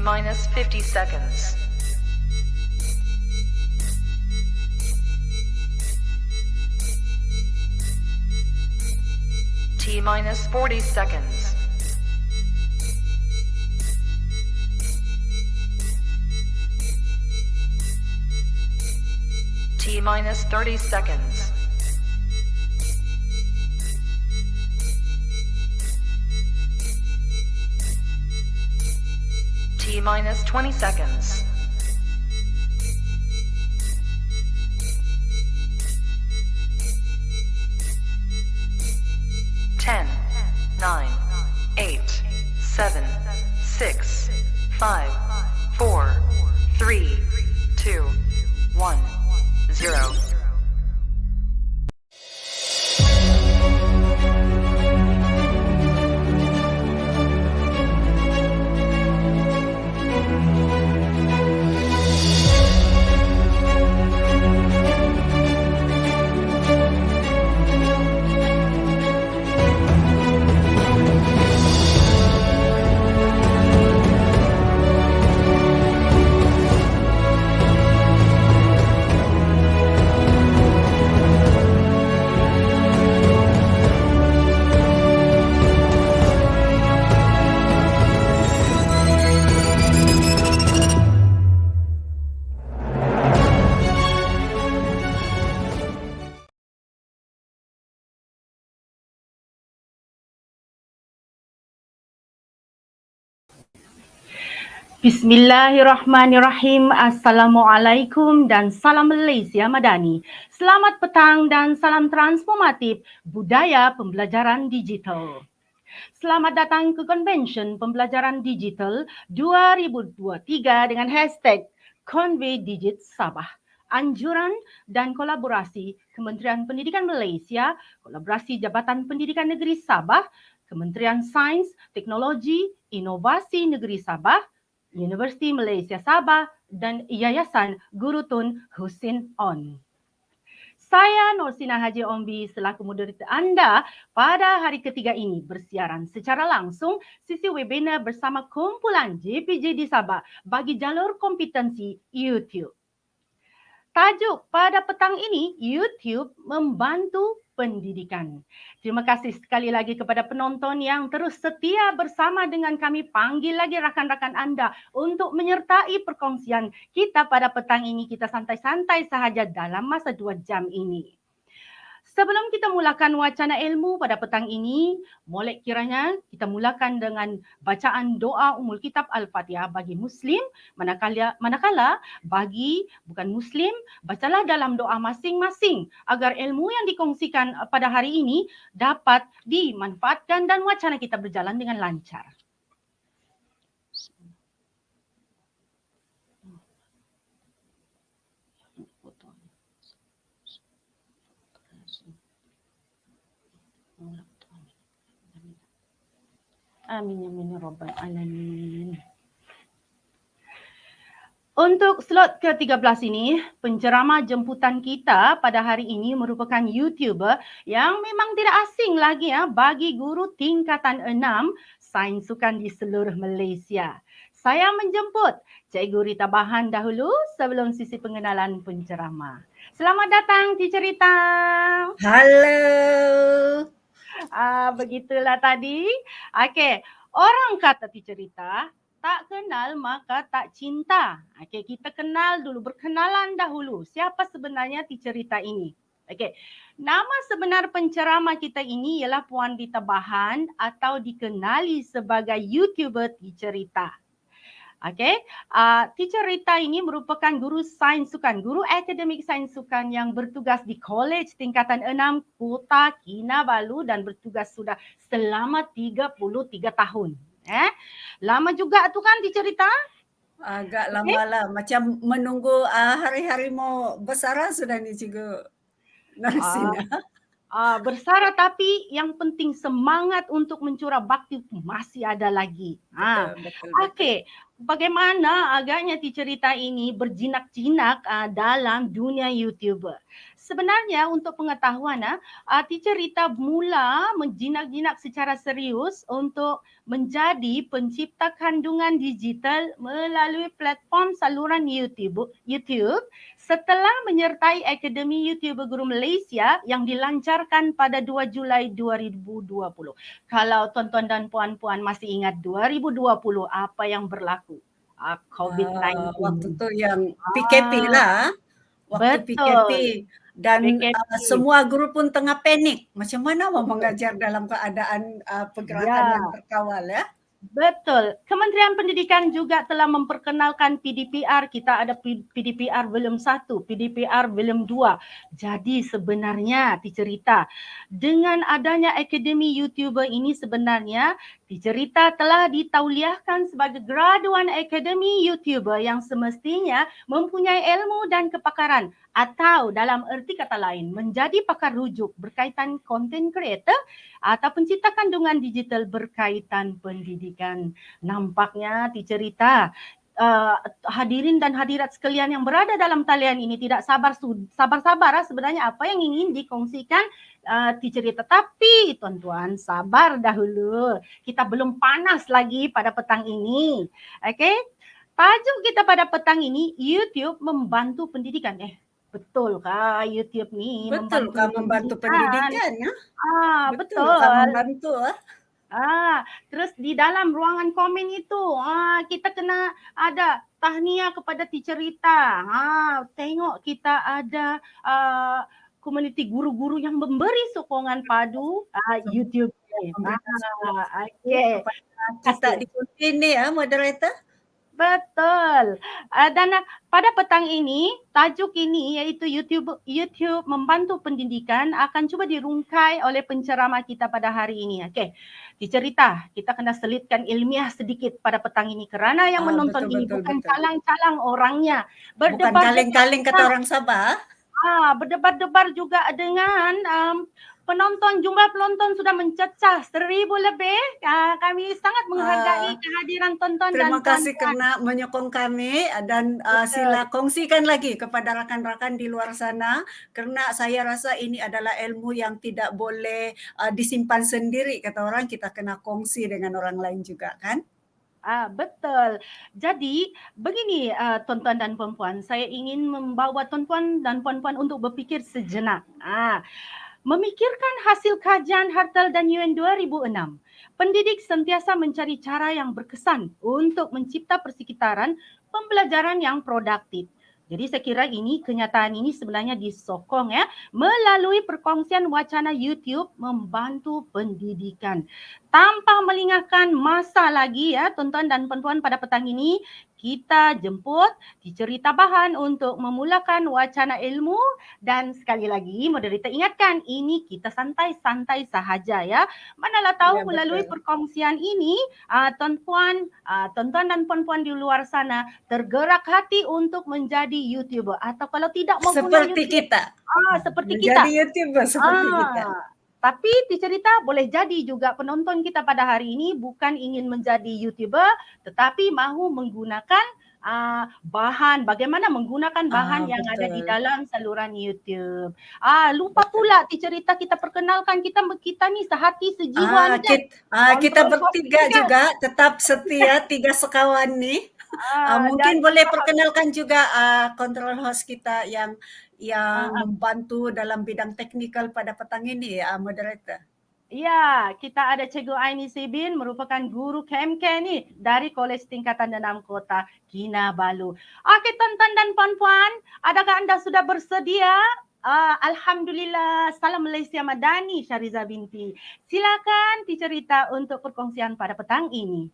minus 50 seconds. T minus 40 seconds. T minus 30 seconds. T minus 20 seconds. Ten, 9, 8, 7, 6, 5, 4, 3, 2, 1, 0. Bismillahirrahmanirrahim. Assalamualaikum dan salam Malaysia Madani. Selamat petang dan salam transformatif budaya pembelajaran digital. Selamat datang ke Convention Pembelajaran Digital 2023 dengan hashtag Convey Digit Sabah. Anjuran dan kolaborasi Kementerian Pendidikan Malaysia, kolaborasi Jabatan Pendidikan Negeri Sabah, Kementerian Sains, Teknologi, Inovasi Negeri Sabah, Universiti Malaysia Sabah dan Yayasan Guru Tun Husin On. Saya Norsina Haji Ombi selaku moderator anda pada hari ketiga ini bersiaran secara langsung sesi webinar bersama kumpulan JPJ di Sabah bagi jalur kompetensi YouTube. Tajuk pada petang ini, YouTube membantu pendidikan. Terima kasih sekali lagi kepada penonton yang terus setia bersama dengan kami. Panggil lagi rakan-rakan anda untuk menyertai perkongsian kita pada petang ini. Kita santai-santai sahaja dalam masa 2 jam ini. Sebelum kita mulakan wacana ilmu pada petang ini, molek kiranya kita mulakan dengan bacaan doa Ummul Kitab Al-Fatihah bagi Muslim, manakala bagi bukan Muslim, bacalah dalam doa masing-masing agar ilmu yang dikongsikan pada hari ini dapat dimanfaatkan dan wacana kita berjalan dengan lancar. Amin ya rabbal alamin. Untuk slot ke-13 ini, penceramah jemputan kita pada hari ini merupakan YouTuber yang memang tidak asing lagi bagi guru tingkatan 6 sains sukan di seluruh Malaysia. Saya menjemput Cikgu Rita Bahan dahulu sebelum sisi pengenalan penceramah. Selamat datang Teacher Rita. Halo. Begitulah tadi. Okey, orang kata Teacher Rita, tak kenal maka tak cinta. Okey, kita kenal dulu, berkenalan dahulu. Siapa sebenarnya Teacher Rita ini? Okey, nama sebenar penceramah kita ini ialah Puan Rita Bahan atau dikenali sebagai YouTuber Teacher Rita. Okey, Teacher Rita ini merupakan guru sains sukan, guru akademik sains sukan yang bertugas di College Tingkatan 6 Kota Kinabalu dan bertugas sudah selama 33 tahun. Lama juga tu kan Teacher Rita? Agak lama lah, macam menunggu hari-hari mau bersara sudah ni Cikgu Norsina. Bersara tapi yang penting semangat untuk mencurah bakti masih ada lagi. Betul. Okey, bagaimana agaknya cerita ini berjinak-jinak dalam dunia YouTuber. Sebenarnya untuk pengetahuan, cerita mula menjinak-jinak secara serius untuk menjadi pencipta kandungan digital melalui platform saluran YouTube setelah menyertai Akademi YouTuber Guru Malaysia yang dilancarkan pada 2 Julai 2020. Kalau tuan-tuan dan puan-puan masih ingat 2020 apa yang berlaku? COVID-19. Waktu tu yang PKP lah. Waktu PKP Betul. dan PKP. semua guru pun tengah panik. Macam mana mau mengajar dalam keadaan pergerakan Ya. yang terkawal ya? Betul. Kementerian Pendidikan juga telah memperkenalkan PDPR. Kita ada PDPR volume 1, PDPR volume 2. Jadi sebenarnya cerita dengan adanya Akademi YouTuber ini sebenarnya cerita telah ditauliahkan sebagai graduan Akademi YouTuber yang semestinya mempunyai ilmu dan kepakaran atau dalam erti kata lain menjadi pakar rujuk berkaitan content creator atau pencipta kandungan digital berkaitan pendidikan. Nampaknya cerita hadirin dan hadirat sekalian yang berada dalam talian ini tidak sabar sebenarnya apa yang ingin dikongsikan cerita. Tapi tuan-tuan sabar dahulu. Kita belum panas lagi pada petang ini. Okey. Tajuk kita pada petang ini YouTube membantu pendidikan. Betulkah YouTube ni membantu pendidikan ya? Betul. Membantu Terus di dalam ruangan komen itu kita kena ada tahniah kepada teacher Rita. Tengok kita ada komuniti guru-guru yang memberi sokongan padu YouTube. Okey. Kita di konten ni ya, moderator. Betul. Dan pada petang ini, tajuk ini iaitu YouTube membantu pendidikan akan cuba dirungkai oleh penceramah kita pada hari ini. Okey. Dicerita, kita kena selitkan ilmiah sedikit pada petang ini kerana yang menonton ini bukan calang-calang orangnya. Bukan kaleng-kaleng kata orang Sabah. Berdebar-debar juga dengan penonton, jumlah penonton sudah mencecah 1,000 lebih. Kami sangat menghargai kehadiran tonton dan terima kasih kerana menyokong kami dan sila kongsikan lagi kepada rakan-rakan di luar sana kerana saya rasa ini adalah ilmu yang tidak boleh disimpan sendiri kata orang, kita kena kongsi dengan orang lain juga kan? Betul. Jadi begini tuan-tuan dan puan-puan, saya ingin membawa tuan-tuan dan puan-puan untuk berfikir sejenak. Memikirkan hasil kajian Hartel dan Yuen 2006, pendidik sentiasa mencari cara yang berkesan untuk mencipta persekitaran pembelajaran yang produktif. Jadi saya kira kenyataan ini sebenarnya disokong melalui perkongsian wacana YouTube membantu pendidikan. Tanpa melingahkan masa lagi tuan-tuan dan puan-puan, pada petang ini kita jemput cerita bahan untuk memulakan wacana ilmu dan sekali lagi moderator ingatkan ini kita santai-santai sahaja ya. Manalah tahu melalui perkongsian ini tuan-tuan dan puan-puan di luar sana tergerak hati untuk menjadi YouTuber atau kalau tidak mempunyai seperti YouTube, kita. Seperti menjadi kita. Jadi YouTuber seperti kita. Tapi cerita boleh jadi juga penonton kita pada hari ini bukan ingin menjadi YouTuber tetapi mahu menggunakan bagaimana menggunakan bahan yang ada di dalam saluran YouTube. Lupa pula cerita kita perkenalkan kita ni sehati sejiwa kita bertiga juga tetap setia 3 sekawan ni. Mungkin boleh perkenalkan juga control host kita yang membantu dalam bidang teknikal pada petang ini, moderator. Ya, kita ada Cikgu Aini Sibin merupakan guru KMK ni dari Kolej Tingkatan 6 Kota Kinabalu. Okey tuan-tuan dan puan-puan, adakah anda sudah bersedia? Alhamdulillah, salam Malaysia Madani Syariza binti. Silakan cerita untuk perkongsian pada petang ini.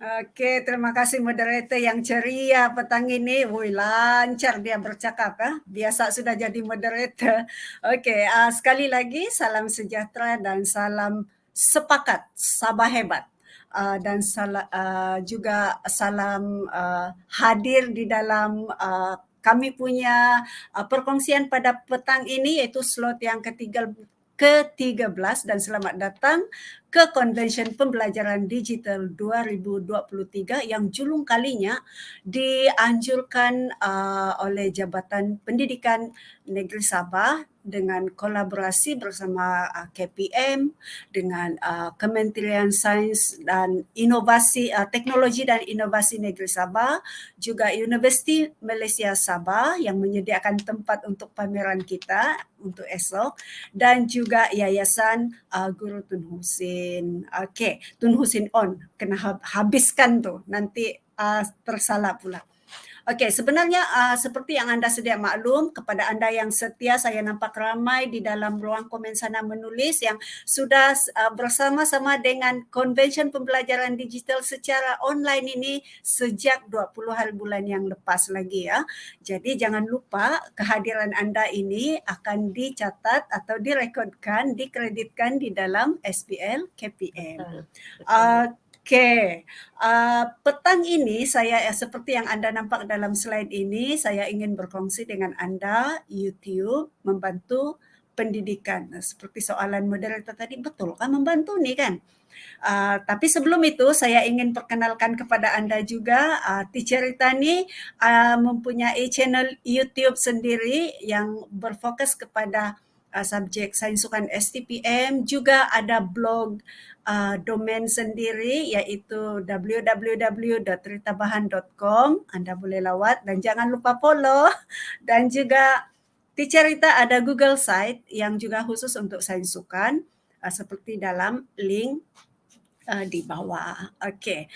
Okey, terima kasih moderator yang ceria petang ini. Lancar dia bercakap Biasa sudah jadi moderator. Okey, sekali lagi salam sejahtera dan salam sepakat, Sabah hebat. Dan juga salam hadir di dalam kami punya perkongsian pada petang ini iaitu slot yang ke-13 dan selamat datang ke Convention Pembelajaran Digital 2023 yang julung kalinya dianjurkan oleh Jabatan Pendidikan Negeri Sabah dengan kolaborasi bersama KPM, dengan Kementerian Sains dan Inovasi Teknologi dan Inovasi Negeri Sabah, juga Universiti Malaysia Sabah yang menyediakan tempat untuk pameran kita untuk esok, dan juga Yayasan Guru Tun Husin. Okey, Tun Husin On, kena habiskan tu, nanti tersalah pula. Okey, sebenarnya seperti yang anda sedia maklum, kepada anda yang setia, saya nampak ramai di dalam ruang komen sana menulis yang sudah bersama-sama dengan Convention Pembelajaran Digital secara online ini sejak 20 hari bulan yang lepas lagi ya. Jadi jangan lupa kehadiran anda ini akan dicatat atau direkodkan, dikreditkan di dalam SPL KPM. Okey, petang ini saya seperti yang anda nampak dalam slide ini, saya ingin berkongsi dengan anda YouTube membantu pendidikan. Seperti soalan moderator tadi, betul kan membantu nih kan? Tapi sebelum itu saya ingin perkenalkan kepada anda juga, Teacher Rita ni mempunyai channel YouTube sendiri yang berfokus kepada subjek sains sukan STPM, juga ada blog domain sendiri iaitu www.ritabahan.com. Anda boleh lawat dan jangan lupa follow. Dan juga Teacher Rita ada Google Site yang juga khusus untuk sains sukan, seperti dalam link di bawah. Okey.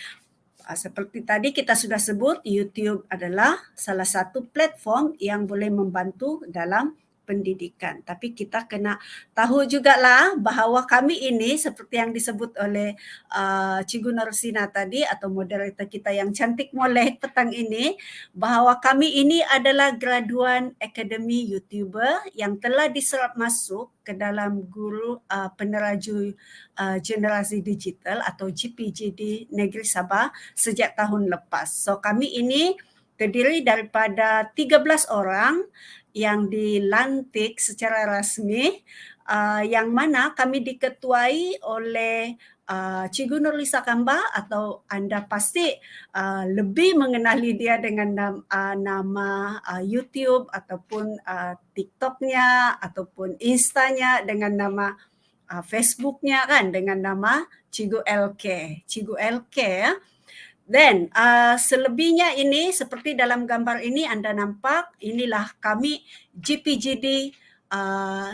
Seperti tadi kita sudah sebut, YouTube adalah salah satu platform yang boleh membantu dalam pendidikan. Tapi kita kena tahu jugalah bahawa kami ini seperti yang disebut oleh Cikgu Norsina tadi atau moderator kita yang cantik molek petang ini, bahawa kami ini adalah graduan Akademi YouTuber yang telah diserap masuk ke dalam guru peneraju generasi digital atau GPGD Negeri Sabah sejak tahun lepas. So kami ini terdiri daripada 13 orang yang dilantik secara rasmi, yang mana kami diketuai oleh Cikgu Nurlisa Kamba, atau anda pasti lebih mengenali dia dengan nama YouTube ataupun TikToknya ataupun Instanya dengan nama Facebooknya kan dengan nama Cikgu LK. Cikgu LK ya. Then selebihnya ini seperti dalam gambar ini anda nampak, inilah kami GPGD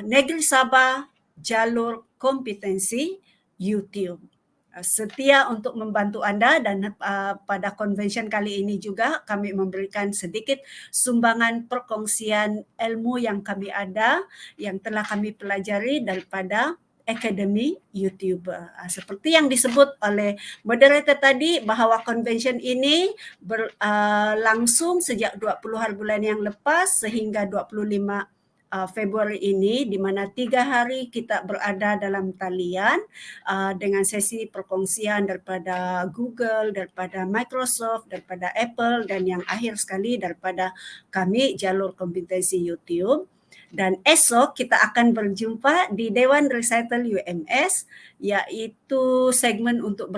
Negeri Sabah jalur kompetensi YouTube. Setia untuk membantu anda dan pada convention kali ini juga kami memberikan sedikit sumbangan perkongsian ilmu yang kami ada, yang telah kami pelajari daripada Akademi YouTuber. Seperti yang disebut oleh moderator tadi bahawa convention ini berlangsung sejak 20 hari bulan yang lepas sehingga 25 Februari ini, di mana 3 hari kita berada dalam talian dengan sesi perkongsian daripada Google, daripada Microsoft, daripada Apple, dan yang akhir sekali daripada kami jalur kompetensi YouTube. Dan esok kita akan berjumpa di Dewan Recital UMS, iaitu segmen untuk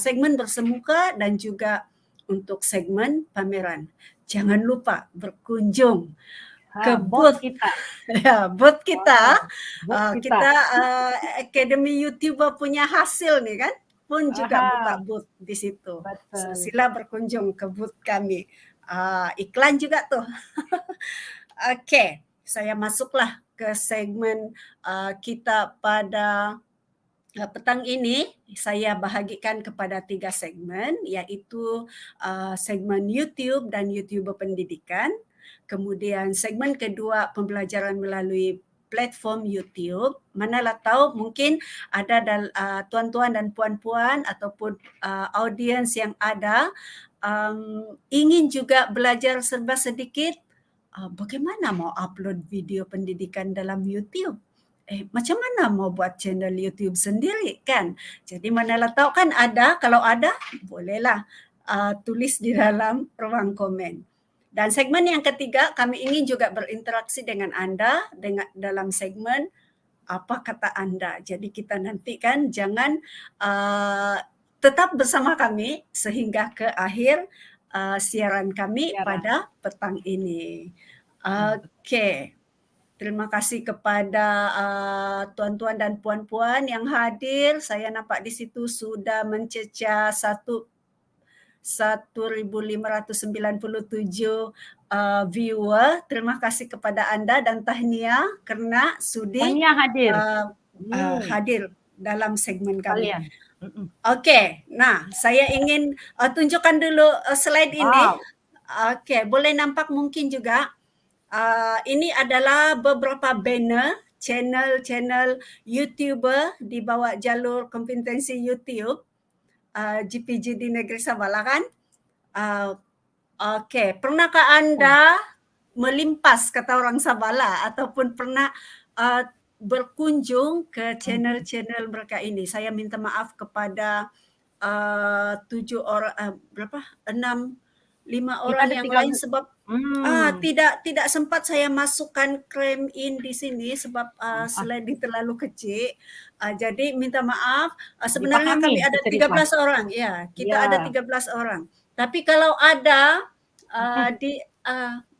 segmen bersemuka dan juga untuk segmen pameran. Jangan lupa berkunjung ke booth kita. Ya, booth kita. Kita Akademi YouTuber punya hasil nih kan, pun juga buka booth di situ. So, sila berkunjung ke booth kami. Iklan juga tuh. Okey. Saya masuklah ke segmen kita pada petang ini. Saya bahagikan kepada 3 segmen, iaitu segmen YouTube dan YouTuber pendidikan. Kemudian segmen kedua, pembelajaran melalui platform YouTube. Manalah tahu mungkin ada tuan-tuan dan puan-puan ataupun audiens yang ada ingin juga belajar serba sedikit. Bagaimana mau upload video pendidikan dalam YouTube? Macam mana mau buat channel YouTube sendiri kan? Jadi manalah tahu kan ada, kalau ada bolehlah tulis di dalam ruang komen. Dan segmen yang ketiga, kami ingin juga berinteraksi dengan anda dalam segmen apa kata Anda. Jadi kita nantikan, jangan tetap bersama kami sehingga ke akhir siaran kami Siaran. pada petang ini. Oke. Terima kasih kepada tuan-tuan dan puan-puan yang hadir. Saya nampak di situ sudah mencecah 1,597 viewer. Terima kasih kepada anda dan tahniah kerana sudi Tahniah hadir. hadir dalam segmen kami. Kalian. Okey, nah saya ingin tunjukkan dulu slide ini. Wow. Okey, boleh nampak mungkin juga. Ini adalah beberapa banner channel YouTuber di bawah jalur kompetensi YouTube GPG di Negeri Sabah lah kan. Okey, pernahkah anda melimpas kata orang Sabah lah ataupun pernah berkunjung ke channel-channel mereka ini? Saya minta maaf kepada 7 orang, 5 orang yang lain sebab tidak sempat saya masukkan cram in di sini sebab slide terlalu kecil. Jadi minta maaf. Sebenarnya kami ada 13 orang. Ya, kita ada 13 orang. Tapi kalau ada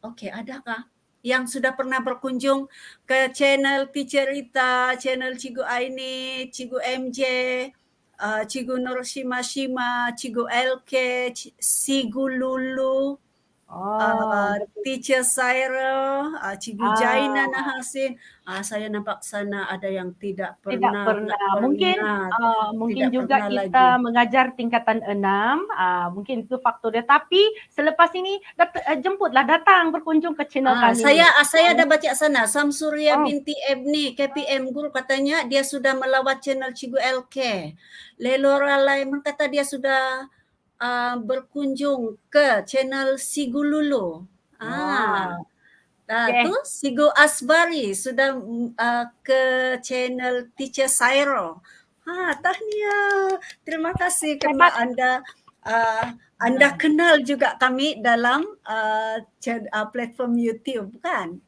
okey, adakah yang sudah pernah berkunjung ke channel Teacher Rita, channel Cikgu Aini, Cikgu MJ, Cikgu Nur Shima, Cikgu LK, Cikgu Lulu, Teacher Saira, Cikgu Jaina Nahasin. Saya nampak sana ada yang tidak pernah. Mungkin juga kita mengajar tingkatan 6. Mungkin itu faktor dia. Tapi selepas ini jemputlah, datang berkunjung ke channel kami. Saya ada baca sana. Samsuria binti Ebni KPM Guru katanya dia sudah melawat channel Cikgu LK. Lelora Laiman kata dia sudah berkunjung ke channel Sigu Lulu. Tu Sigu Asbari sudah ke channel Teacher Sairo. Tahniah. Terima kasih kerana anda kenal juga kami dalam platform YouTube kan?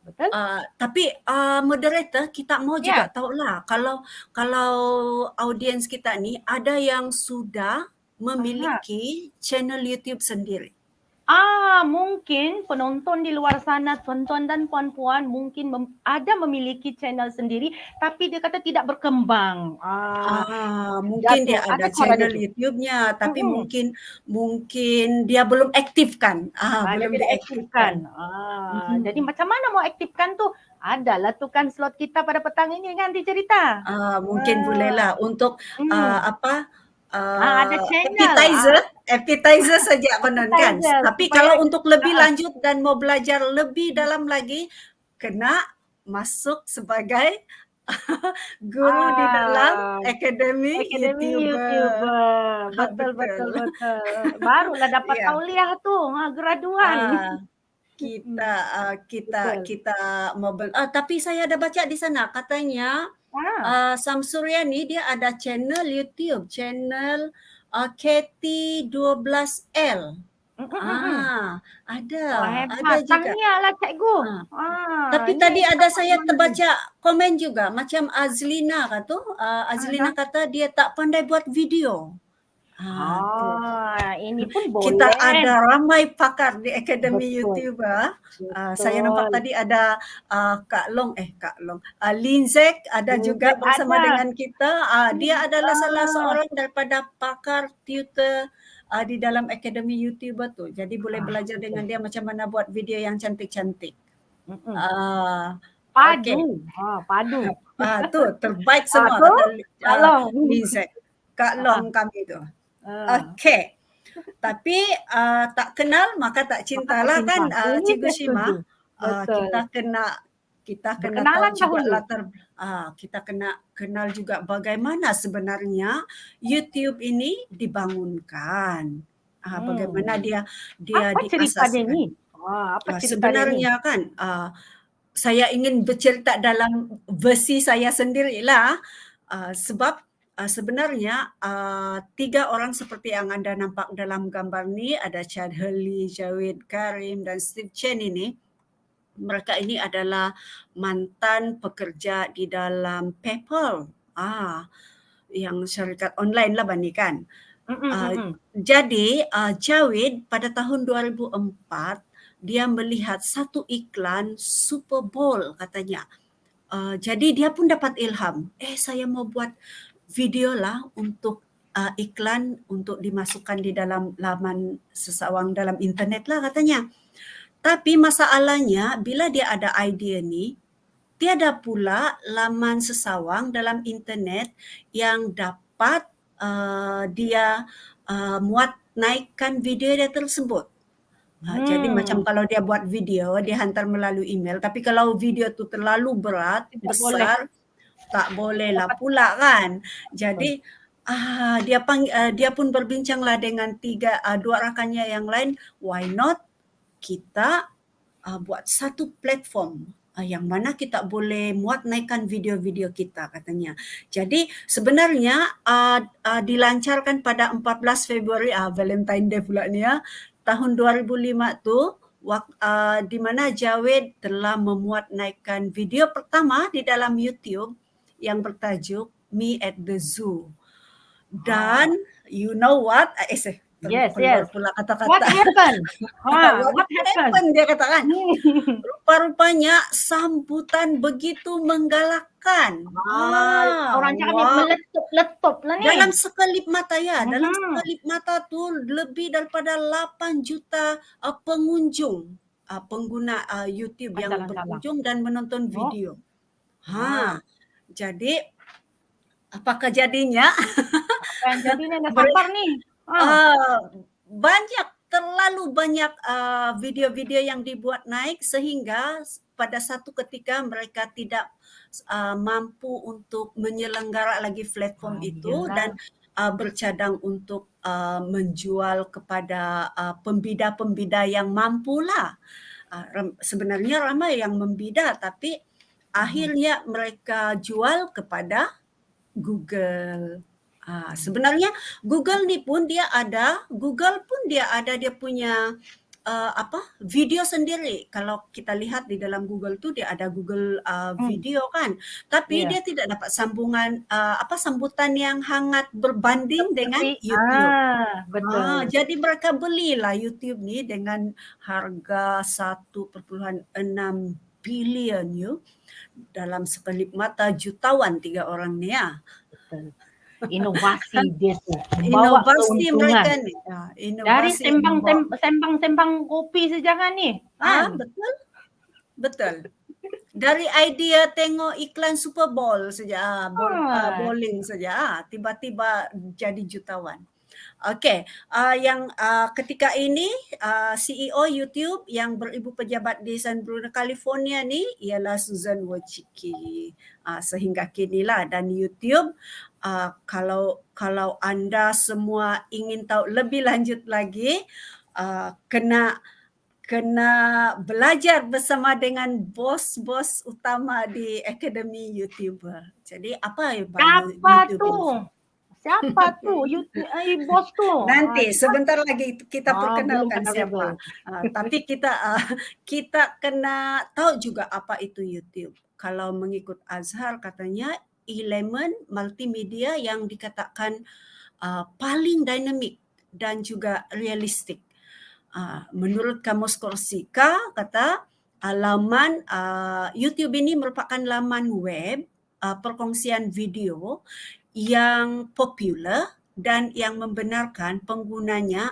Betul. Tapi moderator kita mau juga tahulah kalau audiens kita ni ada yang sudah memiliki channel YouTube sendiri. Mungkin penonton di luar sana, tuan-tuan dan puan-puan mungkin ada memiliki channel sendiri tapi dia kata tidak berkembang. Mungkin dia ada channel YouTube-nya tapi mungkin dia belum aktifkan. Belum diaktifkan. Jadi macam mana mau aktifkan tu? Adalah tu kan slot kita pada petang ini kan dicerita. Mungkin bolehlah untuk ada channel. Appetizer saja konon kan. Tapi kalau untuk lebih lanjut dan mau belajar lebih dalam lagi, kena masuk sebagai guru di dalam akademi YouTuber. Betul. Barulah dapat tauliah tu, graduan. Kita mau tapi saya ada baca di sana katanya Samsurya ni dia ada channel YouTube, channel KT12L. Ada juga. Tahniahlah cikgu. Tapi tadi ada saya terbaca komen juga macam Azlina kata, Azlina kata dia tak pandai buat video. Ini pun boleh. Kita ada ramai pakar di Akademi YouTuber. Saya nampak tadi ada Kak Long, Linzek ada juga bersama dengan kita. Dia adalah salah seorang daripada pakar tutor di dalam Akademi YouTuber tu. Jadi boleh belajar dengan dia macam mana buat video yang cantik-cantik. Padu. Tu terbaik semua kata Linzek. Kak Long kami tu. Okey. Tapi tak kenal maka tak cintalah kan Cikgu Shima. Kita kena tahu juga kita kena kenal juga bagaimana sebenarnya YouTube ini dibangunkan. Bagaimana dia diasaskan. Sebenarnya kan saya ingin bercerita dalam versi saya sendirilah sebab sebenarnya 3 orang seperti yang anda nampak dalam gambar ni, ada Chad Hurley, Jawid Karim dan Steve Chen ini. mereka ini adalah mantan pekerja di dalam PayPal. Yang syarikat online lah Bani kan. Jadi Jawid pada tahun 2004 dia melihat satu iklan Super Bowl katanya. Jadi dia pun dapat ilham. Saya mau buat video lah untuk iklan untuk dimasukkan di dalam laman sesawang dalam internet lah katanya. Tapi masalahnya bila dia ada idea ni, tiada pula laman sesawang dalam internet yang dapat dia muat naikkan video dia tersebut. Jadi macam kalau dia buat video, dia hantar melalui email. Tapi kalau video tu terlalu berat, besar, tak boleh lah pula kan. Jadi dia pun berbincanglah dengan dua rakannya yang lain. Why not kita buat satu platform yang mana kita boleh muat naikkan video-video kita katanya. Jadi sebenarnya dilancarkan pada 14 Februari, Valentine Day pula ni tahun 2005 tu, di mana Jawid telah memuat naikkan video pertama di dalam YouTube yang bertajuk Me at the Zoo. Dan you know what? Yes. Pula kata-kata. What happened? What happened? Dia katakan. Rupa-rupanya sambutan begitu menggalakkan. Orang cakap ni meletup lah ni. Dalam sekelip mata dalam sekelip mata tu lebih daripada 8 juta pengunjung, pengguna YouTube yang berkunjung dan menonton video. Jadi apakah jadinya? Apa yang jadinya dah sabar ni? Terlalu banyak video-video yang dibuat naik sehingga pada satu ketika mereka tidak mampu untuk menyelenggara lagi platform itu dan bercadang untuk menjual kepada pembida-pembida yang mampulah. Sebenarnya ramai yang membida tapi akhirnya mereka jual kepada Google. Sebenarnya Google pun dia ada dia punya video sendiri. Kalau kita lihat di dalam Google tu dia ada Google video kan. Tapi dia tidak dapat sambutan yang hangat berbanding dengan YouTube. Betul. Jadi mereka belilah YouTube ni dengan harga 1.6 bilion dalam sekelip mata jutawan 3 orang ni Betul. Inovasi dia tu. Inovasi mereka ni. Dari sembang kopi saja kan ni. Betul. Dari idea tengok iklan Super Bowl saja, bowling saja, tiba-tiba jadi jutawan. Okey, yang ketika ini CEO YouTube yang beribu pejabat di San Bruno, California ni ialah Susan Wojcicki. Sehingga kinilah dan YouTube kalau anda semua ingin tahu lebih lanjut lagi, kena belajar bersama dengan bos-bos utama di Akademi YouTuber. Jadi apa YouTube? Siapa tu? Bos tu? Nanti sebentar lagi kita perkenalkan siapa. Tapi kita kena tahu juga apa itu YouTube. Kalau mengikut Azhar katanya elemen multimedia yang dikatakan paling dinamik dan juga realistik. Menurut Kamus Korsika kata laman YouTube ini merupakan laman web perkongsian video yang popular dan yang membenarkan penggunanya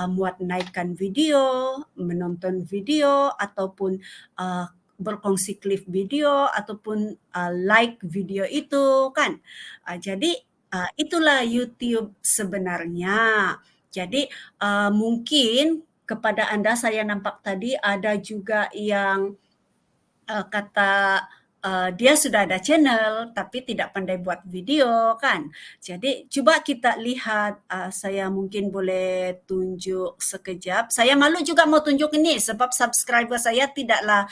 muat naikkan video, menonton video ataupun berkongsi klip video ataupun like video itu kan. Jadi itulah YouTube sebenarnya. Jadi mungkin kepada anda saya nampak tadi ada juga yang kata dia sudah ada channel tapi tidak pandai buat video kan. Jadi cuba kita lihat, saya mungkin boleh tunjuk sekejap. Saya malu juga mau tunjuk ini sebab subscriber saya tidaklah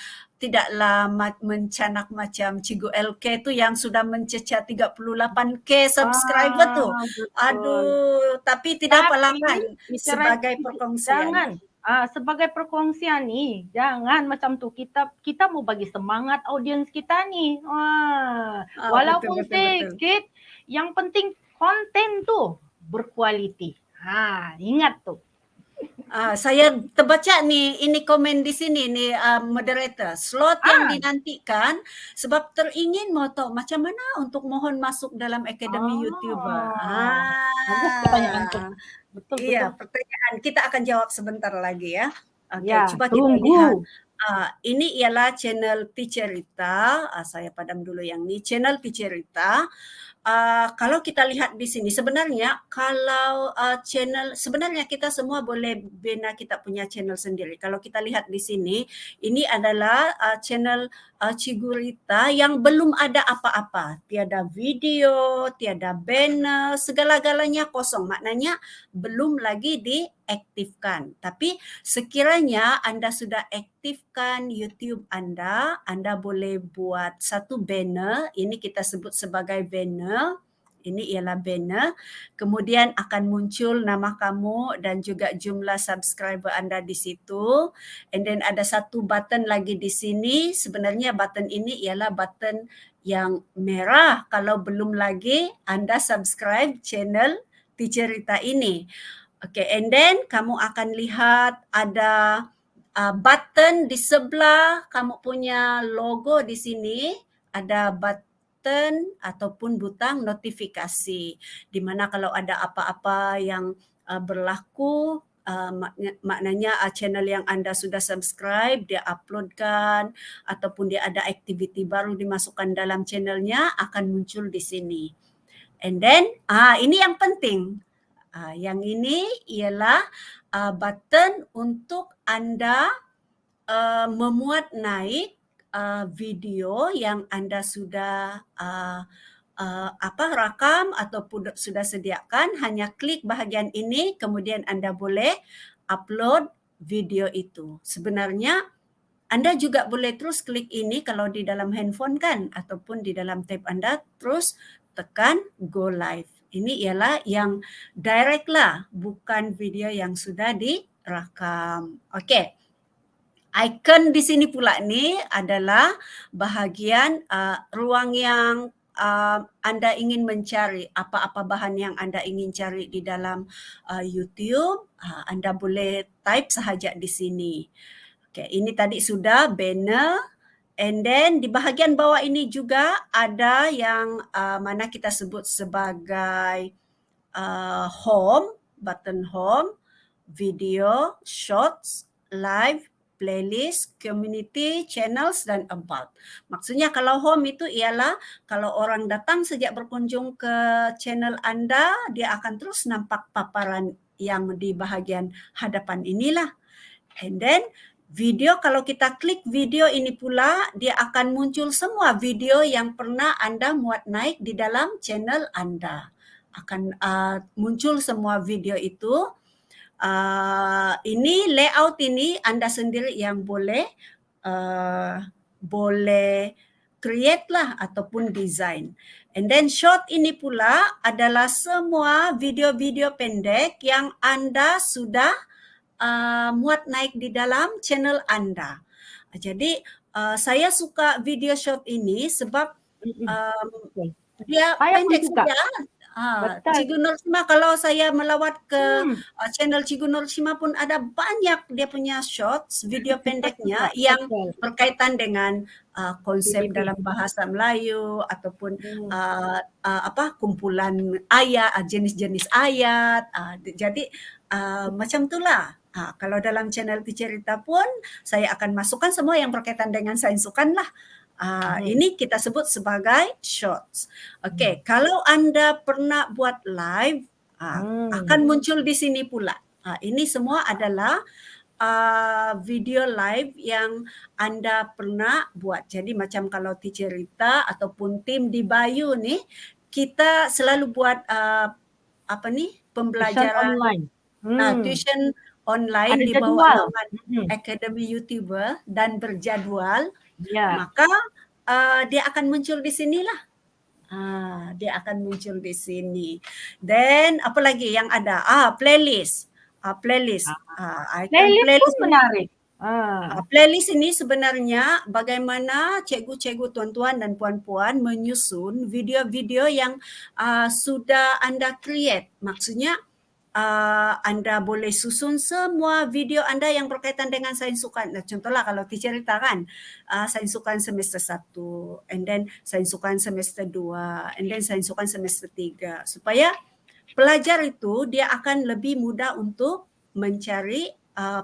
mencanak macam Cikgu LK tu yang sudah mencecah 38K subscriber tu. Betul. Aduh, tapi tidak apa-apa kan sebagai perkongsian. sebagai perkongsian nih, jangan macam tuh kita mau bagi semangat audiens kita nih. Betul, Walaupun betul, betul. sedikit, yang penting konten tuh berkualiti. Ingat tuh. Saya terbaca nih, ini komen di sini nih, moderator. Slot yang dinantikan sebab teringin mau tahu macam mana untuk mohon masuk dalam Akademi YouTuber. Bagus pertanyaan tuh. Betul. Iya, pertanyaan kita akan jawab sebentar lagi ya. Oke, Ya, coba kita lihat. tunggu. Ini ialah channel Ticerita. Saya padam dulu yang ini. Channel Ticerita. Kalau kita lihat di sini, sebenarnya kalau channel, sebenarnya kita semua boleh bina kita punya channel sendiri. Kalau kita lihat di sini, ini adalah channel Cikgu Rita yang belum ada apa-apa. Tiada video, tiada banner, segala-galanya kosong. Maknanya belum lagi diaktifkan. Tapi sekiranya Anda sudah aktifkan YouTube Anda boleh buat satu banner. Ini kita sebut sebagai banner. Ini ialah banner. Kemudian akan muncul nama kamu dan juga jumlah subscriber Anda di situ. And then ada satu button lagi di sini. Sebenarnya button ini ialah button yang merah kalau belum lagi Anda subscribe channel Ticerita ini. Okay, and then kamu akan lihat ada button di sebelah kamu punya logo di sini. Ada button ataupun butang notifikasi. Di mana kalau ada apa-apa yang berlaku, maknanya channel yang Anda sudah subscribe, dia uploadkan ataupun dia ada aktiviti baru dimasukkan dalam channelnya akan muncul di sini. And then, ini yang penting. Yang ini ialah button untuk Anda memuat naik video yang Anda sudah rakam ataupun sudah sediakan. Hanya klik bahagian ini, kemudian Anda boleh upload video itu. Sebenarnya Anda juga boleh terus klik ini kalau di dalam handphone kan, ataupun di dalam tab Anda, terus tekan go live. Ini ialah yang direct lah, bukan video yang sudah direkam. Okey. Icon di sini pula ni adalah bahagian ruang yang Anda ingin mencari apa-apa bahan yang Anda ingin cari di dalam YouTube. Anda boleh type sahaja di sini. Okay, ini tadi sudah banner. And then di bahagian bawah ini juga ada yang mana kita sebut sebagai home, button home, video, shorts, live, playlist, community, channels, dan about. Maksudnya kalau home itu ialah kalau orang datang sejak berkunjung ke channel Anda, dia akan terus nampak paparan yang di bahagian hadapan inilah. And then video, kalau kita klik video ini pula, dia akan muncul semua video yang pernah Anda muat naik di dalam channel Anda. Akan muncul semua video itu. Ini layout ini Anda sendiri yang boleh create lah ataupun design. And then short ini pula adalah semua video-video pendek yang Anda sudah muat naik di dalam channel Anda. Jadi saya suka video short ini sebab dia pendek saja. Cikgu Nurshima, kalau saya melawat ke channel Cikgu Nurshima pun ada banyak dia punya shorts, video pendeknya yang berkaitan dengan konsep dalam bahasa Melayu ataupun kumpulan ayat, jenis-jenis ayat. Jadi macam itulah. Kalau dalam channel Ticerita pun saya akan masukkan semua yang berkaitan dengan sains sukan lah. Ini kita sebut sebagai shorts. Okey, kalau Anda pernah buat live, akan muncul di sini pula. Ini semua adalah video live yang Anda pernah buat. Jadi macam kalau Ticerita ataupun tim di Bayu ni, kita selalu buat pembelajaran online. Tuition online di bawah naungan Akademi YouTuber dan berjadual. Maka dia akan muncul di sinilah. Dia akan muncul di sini. Then apa lagi yang ada? Playlist. Playlist. Icon Playlist pun playlist ini, menarik. playlist ini sebenarnya bagaimana cikgu-cikgu tuan-tuan dan puan-puan menyusun video-video yang sudah Anda create. Maksudnya Anda boleh susun semua video Anda yang berkaitan dengan sains sukan. Nah, contohlah kalau teacher ceritakan sains sukan semester 1, and then sains sukan semester 2, and then sains sukan semester 3. Supaya pelajar itu dia akan lebih mudah untuk mencari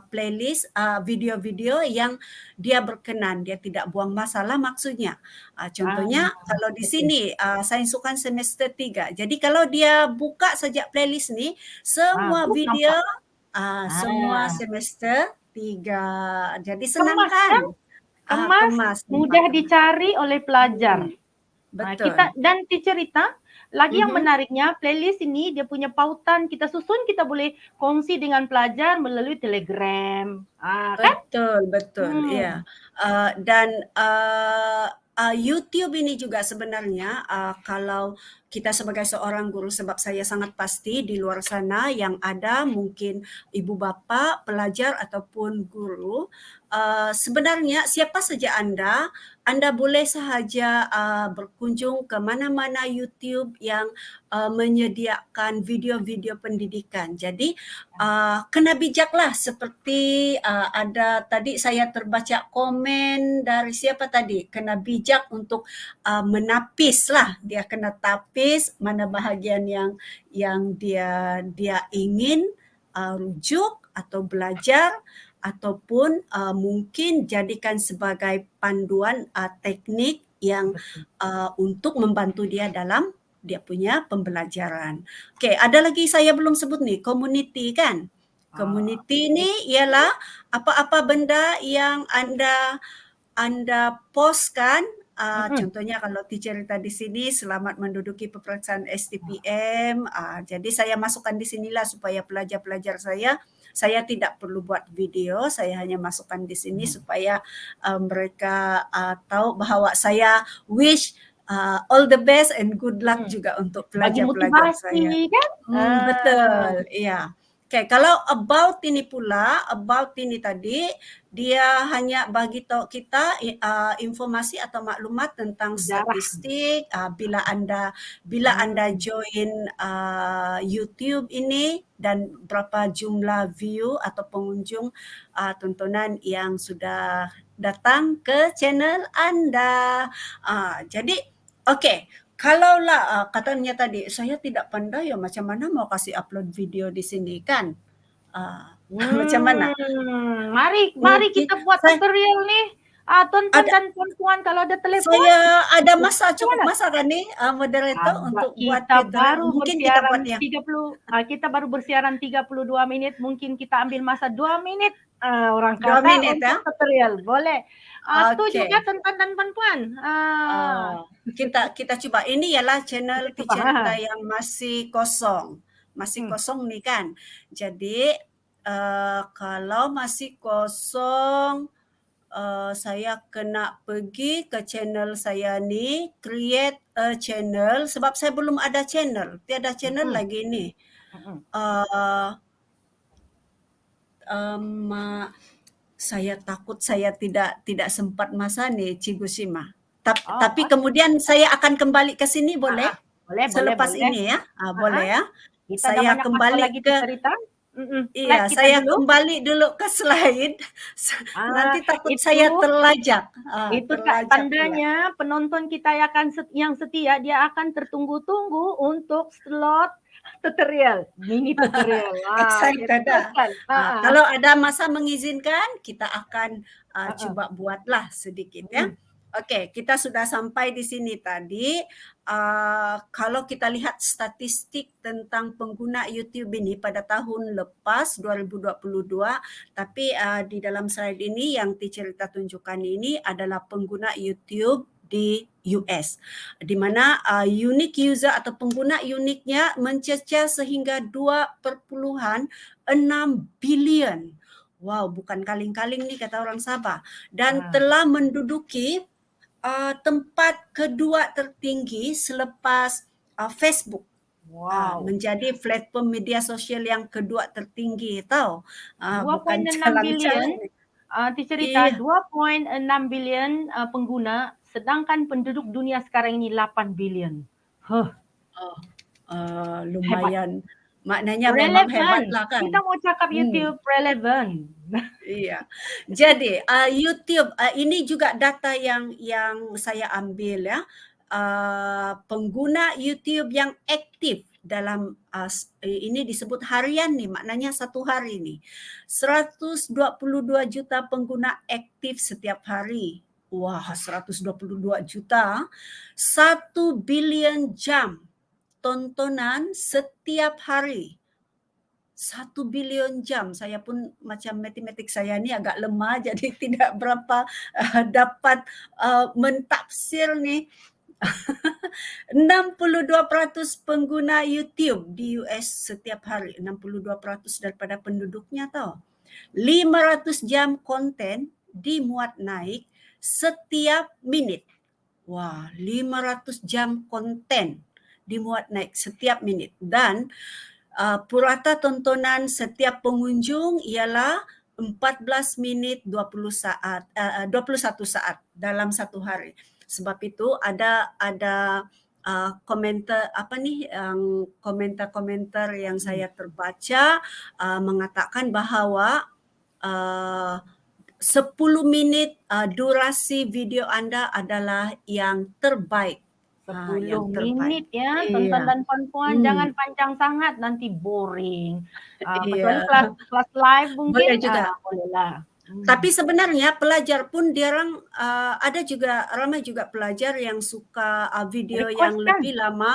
playlist video-video yang dia berkenan, dia tidak buang masalah maksudnya. Contohnya kalau di sini sains sukan semester 3. Jadi kalau dia buka saja playlist ni, semua video semua semester 3. Jadi senang kan? Kemas, mudah dicari oleh pelajar. Betul. Dan teacher Rita, lagi yang menariknya playlist ini dia punya pautan, kita susun, kita boleh kongsi dengan pelajar melalui Telegram. Betul, ya. Dan YouTube ini juga sebenarnya kalau kita sebagai seorang guru, sebab saya sangat pasti di luar sana yang ada mungkin ibu bapa, pelajar ataupun guru, sebenarnya siapa saja Anda boleh sahaja berkunjung ke mana-mana YouTube yang menyediakan video-video pendidikan. Jadi kena bijaklah, seperti ada tadi saya terbaca komen dari siapa tadi, kena bijak untuk menapis lah, dia kena tapis mana bahagian yang dia ingin rujuk atau belajar, ataupun mungkin jadikan sebagai panduan teknik yang untuk membantu dia dalam dia punya pembelajaran. Okey, ada lagi saya belum sebut nih, community kan. Community ni ialah apa-apa benda yang Anda postkan. Contohnya kalau teacher cerita di sini, selamat menduduki peperiksaan STPM. Jadi saya masukkan di sinilah supaya pelajar-pelajar saya tidak perlu buat video, saya hanya masukkan di sini supaya mereka tahu bahawa saya wish all the best and good luck juga untuk pelajar-pelajar saya. Kan? Betul, iya. Okay, kalau about ini pula, about ini tadi, dia hanya bagi tahu kita informasi atau maklumat tentang statistik. Bila anda join YouTube ini dan berapa jumlah view atau pengunjung tontonan yang sudah datang ke channel Anda. Jadi, okay. Kalaulah katanya tadi, saya tidak pandai ya macam mana mau kasih upload video di sini kan? Macam mana? Mari kita buat tutorial nih. Tuan-tuan dan puan-puan kalau ada telepon. Saya ada cukup masa kan nih moderator untuk buat tutorial. Mungkin kita buat yang 30, kita baru bersiaran 32 menit, mungkin kita ambil masa 2 menit. Orang kata 2 menit untuk tutorial, boleh. Setuju ya tuan-tuan dan puan-puan? Kita coba. Ini ialah channel teacher kita yang masih kosong. Masih kosong nih kan. Jadi kalau masih kosong, saya kena pergi ke channel saya ni, create a channel, sebab saya belum ada channel. Tiada channel lagi ni. Saya takut saya tidak sempat masa ni, Cikgu Sima. Tapi kemudian saya akan kembali ke sini, boleh? Selepas boleh. Ini ya, boleh ya. Saya kembali ke iya, saya kembali dulu ke slide. Nanti takut saya terlajak. Itu tandanya penonton kita yang setia, dia akan tertunggu-tunggu untuk slot tutorial, mini tutorial. Excited dah. Kalau ada masa mengizinkan, kita akan coba buatlah sedikit ya. Okey, kita sudah sampai di sini tadi. Kalau kita lihat statistik tentang pengguna YouTube ini pada tahun lepas 2022, tapi di dalam slide ini yang teacher kita tunjukkan ini adalah pengguna YouTube di US, di mana unique user atau pengguna uniknya mencecah sehingga 2.6 bilion. Wow, bukan kaling-kaling nih kata orang Sabah. Dan telah menduduki tempat kedua tertinggi selepas Facebook. Wow. menjadi platform media sosial yang kedua tertinggi tahu. 2.6 Bukan billion, calang-calang. cerita Iya. 2.6 billion pengguna, sedangkan penduduk dunia sekarang ini 8 billion. Hebat. Lumayan. Maknanya memang Relevan. hebatlah kan. Kita mau cakap YouTube relevan. Iya. Jadi YouTube ini juga data yang saya ambil ya. Pengguna YouTube yang aktif dalam ini disebut harian nih, maknanya satu hari nih. 122 juta pengguna aktif setiap hari. Wah, 122 juta. 1 billion jam tontonan setiap hari. 1 billion jam. Saya pun macam matematik saya ni agak lemah jadi tidak berapa dapat mentafsir ni. 62% pengguna YouTube di US setiap hari. 62% daripada penduduknya tahu. 500 jam konten dimuat naik setiap minit. Wah, 500 jam konten dimuat naik setiap minit. Dan purata tontonan setiap pengunjung ialah 14 minit 21 saat dalam satu hari. Sebab itu ada komentar komentar yang saya terbaca mengatakan bahawa 10 minit durasi video anda adalah yang terbaik. 10 minit ya, Iya. tontonan perempuan jangan panjang sangat nanti boring. Kecuali Iya. kelas live mungkin Boleh juga. bolehlah. Tapi sebenarnya pelajar pun diorang ada juga ramai juga pelajar yang suka video Request yang kan? lebih lama.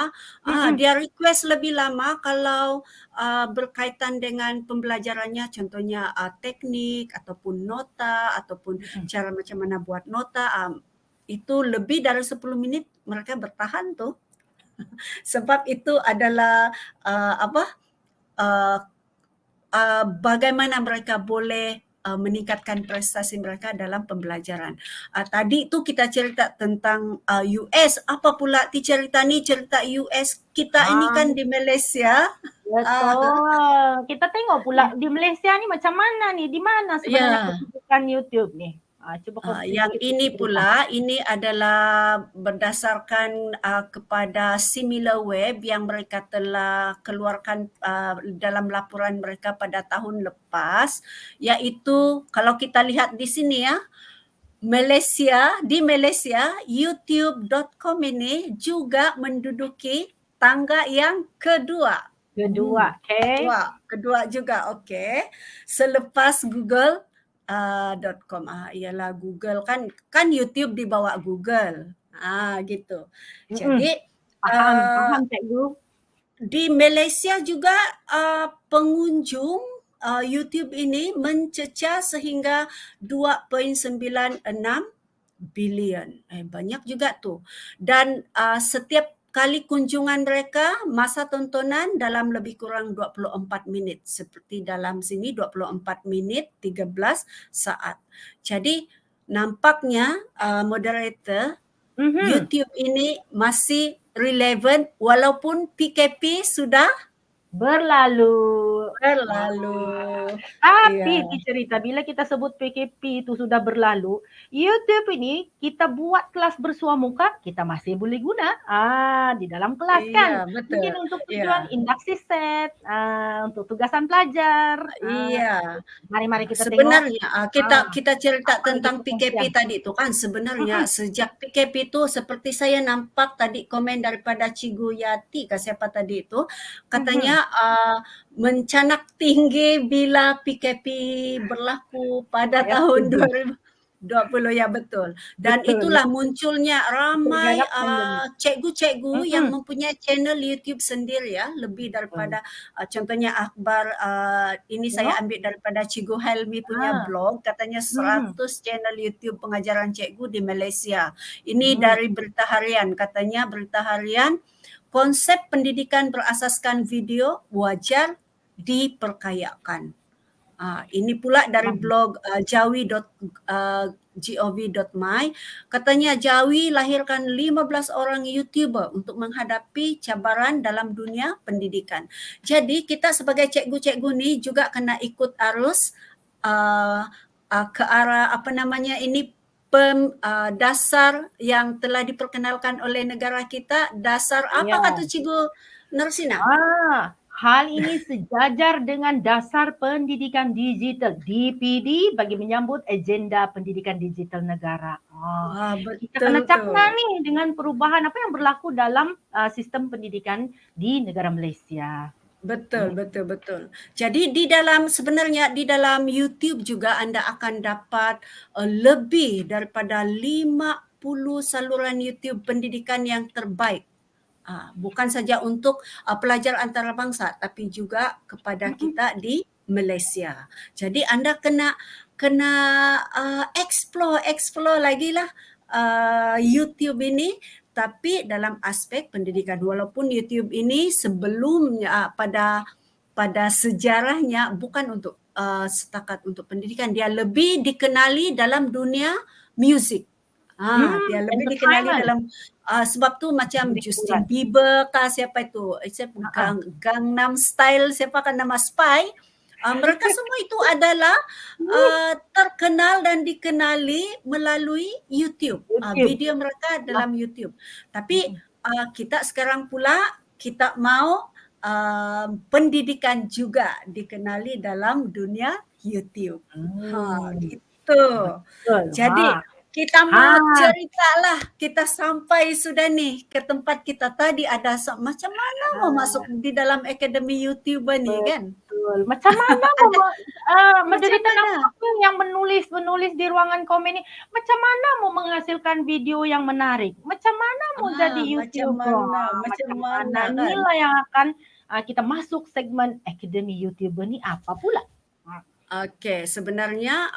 Dia request lebih lama kalau berkaitan dengan pembelajarannya, contohnya teknik ataupun nota ataupun cara macam mana buat nota. Itu lebih dari 10 menit mereka bertahan tuh. Sebab itu adalah bagaimana mereka boleh meningkatkan prestasi mereka dalam pembelajaran. Tadi tu kita cerita tentang US. Apa pula cerita ni? Cerita US. Kita ini kan di Malaysia. Betul. Kita tengok pula di Malaysia ni macam mana ni? Di mana sebenarnya kedudukan YouTube ni? Coba Yang ini pula, ini adalah berdasarkan kepada SimilarWeb yang mereka telah keluarkan dalam laporan mereka pada tahun lepas, iaitu kalau kita lihat di sini ya, di Malaysia, youtube.com ini juga menduduki tangga yang kedua. Kedua juga, okey. Selepas Google.com. Ialah Google kan YouTube di bawah Google. Gitu. Jadi paham cikgu. Di Malaysia juga pengunjung YouTube ini mencecah sehingga 2.96 bilion. Banyak juga tu. Dan setiap kali kunjungan mereka, masa tontonan dalam lebih kurang 24 minit. Seperti dalam sini 24 minit 13 saat. Jadi nampaknya moderator, YouTube ini masih relevan walaupun PKP sudah berlalu. Tapi cerita bila kita sebut PKP itu sudah berlalu, YouTube ini kita buat kelas bersua muka, kita masih boleh guna di dalam kelas kan. Betul. Mungkin untuk tujuan induksi set, untuk tugasan pelajar. Mari kita sebenarnya, tengok. kita cerita tentang PKP tadi itu kan. Sebenarnya sejak PKP itu seperti saya nampak tadi komen daripada Cikgu Yati ke siapa tadi itu, katanya mencanak tinggi bila PKP berlaku pada tahun 2020, ya betul. Dan itulah munculnya ramai cikgu-cikgu yang mempunyai channel YouTube sendiri ya, lebih daripada contohnya Akbar, ini saya ambil daripada Cikgu Helmi punya blog, katanya 100 channel YouTube pengajaran cikgu di Malaysia. Ini dari Berita Harian, katanya Berita Harian, konsep pendidikan berasaskan video wajar diperkayakan. Ini pula dari blog jawi.gov.my. Katanya Jawi lahirkan 15 orang YouTuber untuk menghadapi cabaran dalam dunia pendidikan. Jadi kita sebagai cikgu-cikgu ni juga kena ikut arus ke arah dasar yang telah diperkenalkan oleh negara kita. Dasar apa kata Cikgu Narsina? Hal ini sejajar dengan Dasar Pendidikan Digital DPD bagi menyambut agenda pendidikan digital negara. Kita kena cakna ni dengan perubahan apa yang berlaku dalam sistem pendidikan di negara Malaysia. Betul. Jadi sebenarnya di dalam YouTube juga anda akan dapat lebih daripada 50 saluran YouTube pendidikan yang terbaik. Bukan saja untuk pelajar antarabangsa tapi juga kepada kita di Malaysia. Jadi anda kena explore lagi lah YouTube ini, tapi dalam aspek pendidikan. Walaupun YouTube ini sebelumnya pada sejarahnya bukan untuk setakat untuk pendidikan, dia lebih dikenali dalam dunia muzik. Dia lebih dikenali dalam sebab tu macam Justin Bieber siapa itu, Gangnam Style, siapa kan nama Spy, mereka semua itu adalah terkenal dan dikenali melalui YouTube. Video mereka dalam YouTube. Tapi kita sekarang pula kita mau pendidikan juga dikenali dalam dunia YouTube. Gitu. Jadi kita mau ceritalah, kita sampai sudah nih ke tempat kita tadi ada macam mana mau masuk di dalam akademi YouTuber ni kan? Betul. Macam mana menderita yang menulis di ruangan komen ni, macam mana mau menghasilkan video yang menarik? Macam mana mau jadi YouTuber? Macam mana? Inilah yang akan kita masuk segmen akademi YouTuber ni apa pula? Okey, sebenarnya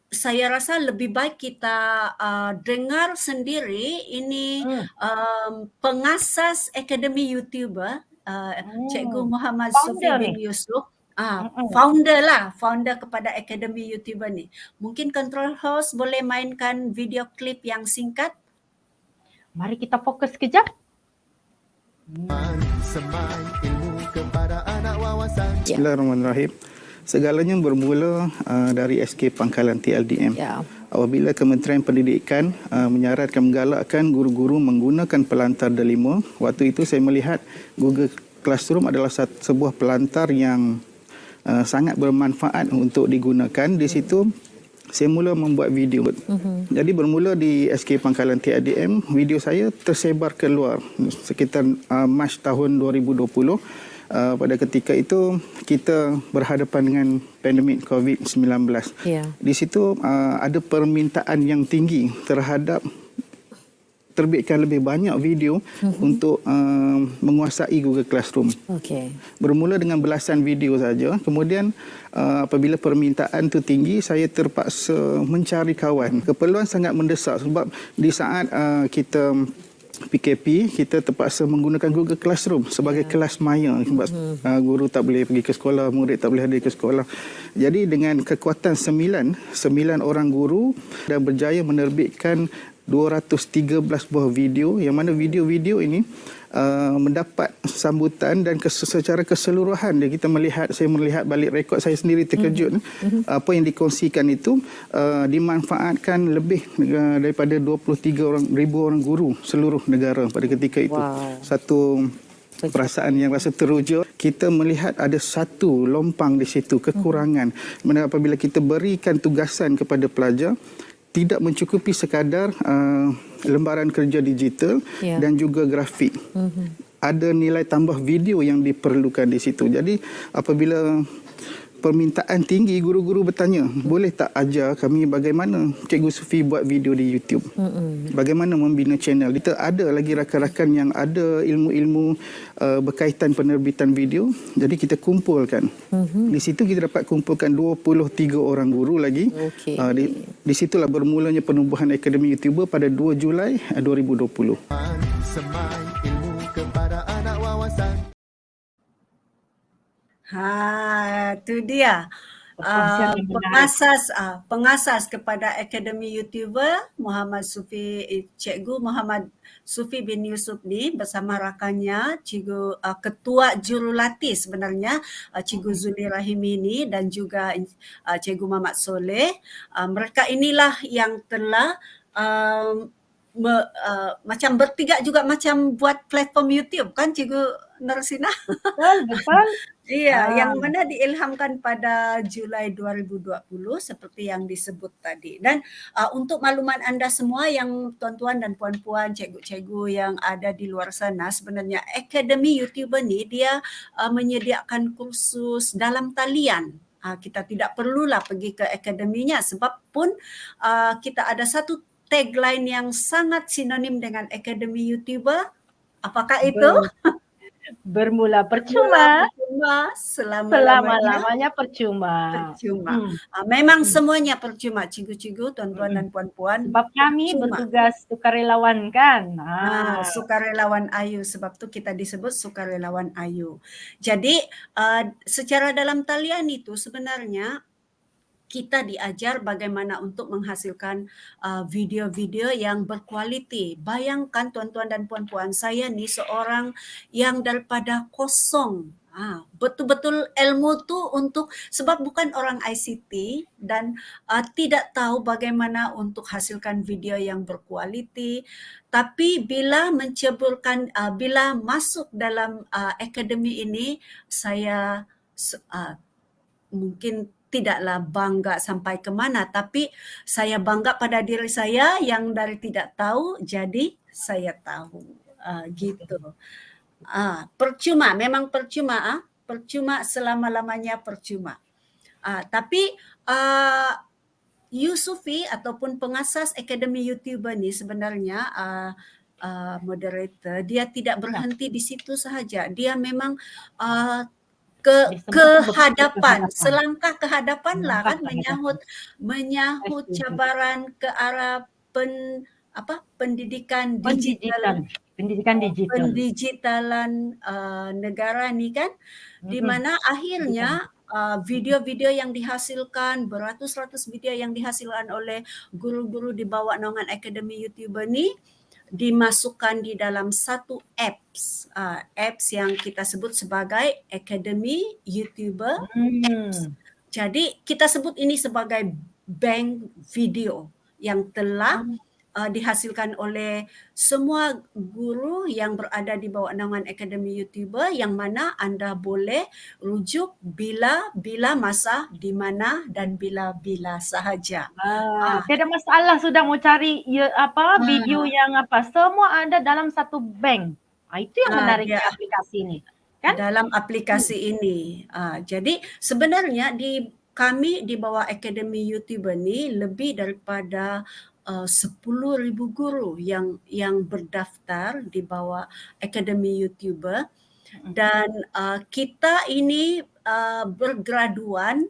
saya rasa lebih baik kita dengar sendiri ini pengasas Akademi YouTuber, Cikgu Muhammad Sufi bin Yusuf. Founder kepada Akademi YouTuber ni. Mungkin control host boleh mainkan video klip yang singkat. Mari kita fokus sekejap. Bismillahirrahmanirrahim. Segalanya bermula dari SK Pangkalan TLDM. Apabila Kementerian Pendidikan menyaratkan menggalakkan guru-guru menggunakan pelantar delima, waktu itu saya melihat Google Classroom adalah sebuah pelantar yang sangat bermanfaat untuk digunakan. Di situ saya mula membuat video. Jadi bermula di SK Pangkalan TLDM, video saya tersebar keluar sekitar Mac tahun 2020. Pada ketika itu kita berhadapan dengan pandemik COVID-19. Di situ ada permintaan yang tinggi terhadap terbitkan lebih banyak video untuk menguasai Google Classroom. Bermula dengan belasan video saja. Kemudian apabila permintaan itu tinggi, saya terpaksa mencari kawan. Keperluan sangat mendesak sebab di saat kita PKP, kita terpaksa menggunakan Google Classroom sebagai kelas maya sebab guru tak boleh pergi ke sekolah, murid tak boleh hadir ke sekolah. Jadi dengan kekuatan 9 orang guru dan berjaya menerbitkan 213 buah video, yang mana video-video ini mendapat sambutan dan secara keseluruhan saya melihat balik rekod saya sendiri terkejut. Apa yang dikongsikan itu dimanfaatkan lebih daripada 23,000 orang guru seluruh negara pada ketika itu. Satu perasaan yang rasa teruja. Kita melihat ada satu lompang di situ, kekurangan. Mana apabila kita berikan tugasan kepada pelajar, tidak mencukupi sekadar lembaran kerja digital dan juga grafik. Ada nilai tambah video yang diperlukan di situ. Jadi apabila permintaan tinggi, guru-guru bertanya, boleh tak ajar kami bagaimana Cikgu Sufi buat video di YouTube? Bagaimana membina channel? Kita ada lagi rakan-rakan yang ada ilmu-ilmu berkaitan penerbitan video. Jadi kita kumpulkan. Di situ kita dapat kumpulkan 23 orang guru lagi. Di situlah bermulanya penubuhan Akademi YouTuber pada 2 Julai 2020. Itu dia. Perkongsian yang menarik. Pengasas kepada Akademi YouTuber Cikgu Muhammad Sufi bin Yusuf ni bersama rakannya Ketua Jurulatih sebenarnya Cikgu Zuli Rahimi ni dan juga Cikgu Muhammad Soleh. Mereka inilah yang telah macam bertiga juga macam buat platform YouTube kan Cikgu Narsina? Betul. Iya, yang mana diilhamkan pada Julai 2020 seperti yang disebut tadi. Dan untuk maklumat anda semua yang tuan-tuan dan puan-puan, cikgu-cikgu yang ada di luar sana, sebenarnya Akademi YouTuber ni dia menyediakan kursus dalam talian. Kita tidak perlulah pergi ke akademinya sebab pun kita ada satu tagline yang sangat sinonim dengan Akademi YouTuber. Apakah itu? Bermula percuma, selama-lamanya percuma. Memang semuanya percuma, cikgu-cikgu, tuan-tuan dan puan-puan. Sebab kami bertugas sukarelawan kan. Sukarelawan Ayu, sebab tu kita disebut sukarelawan Ayu. Jadi secara dalam talian itu sebenarnya kita diajar bagaimana untuk menghasilkan video-video yang berkualiti. Bayangkan tuan-tuan dan puan-puan, saya ni seorang yang daripada kosong. Betul-betul ilmu tu sebab bukan orang ICT dan tidak tahu bagaimana untuk hasilkan video yang berkualiti. Tapi bila bila masuk dalam akademi ini, saya mungkin tidaklah bangga sampai ke mana, tapi saya bangga pada diri saya yang dari tidak tahu jadi saya tahu. Gitu. Percuma, memang percuma. Percuma selama-lamanya percuma. Tapi Yusufi ataupun pengasas Akademi YouTuber ni sebenarnya moderator, dia tidak berhenti di situ sahaja. Dia memang kehadapan, selangkah kehadapan lah kan, menyahut cabaran ke arah pendidikan pendigitalan negara ni kan, di mana akhirnya video-video yang dihasilkan, beratus-ratus video yang dihasilkan oleh guru-guru di bawah naungan Akademi YouTuber ni dimasukkan di dalam satu apps yang kita sebut sebagai Akademi YouTuber apps. Jadi kita sebut ini sebagai bank video yang telah dihasilkan oleh semua guru yang berada di bawah naungan Akademi YouTuber, yang mana anda boleh rujuk bila masa, di mana dan bila sahaja. Tiada masalah sudah mau cari video yang semua ada dalam satu bank. Itu yang menarik di aplikasi ini. Kan? Dalam aplikasi ini. Jadi sebenarnya kami di bawah Akademi YouTuber ni lebih daripada 10,000 guru yang berdaftar di bawah Akademi YouTuber, dan kita ini bergraduan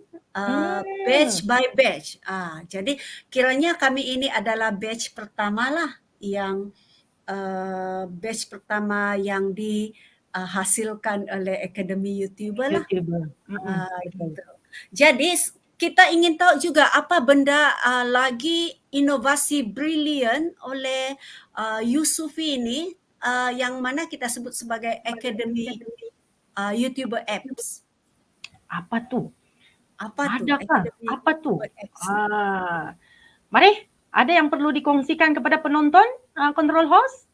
batch by batch. Jadi kiranya kami ini adalah batch pertama lah yang dihasilkan oleh Akademi YouTuber lah. Gitu. Jadi kita ingin tahu juga apa benda lagi inovasi brilian oleh Yusufi ini, yang mana kita sebut sebagai Akademi YouTuber Apps. Apa tu? Adakah? Apa tu? Mari, ada yang perlu dikongsikan kepada penonton, control host?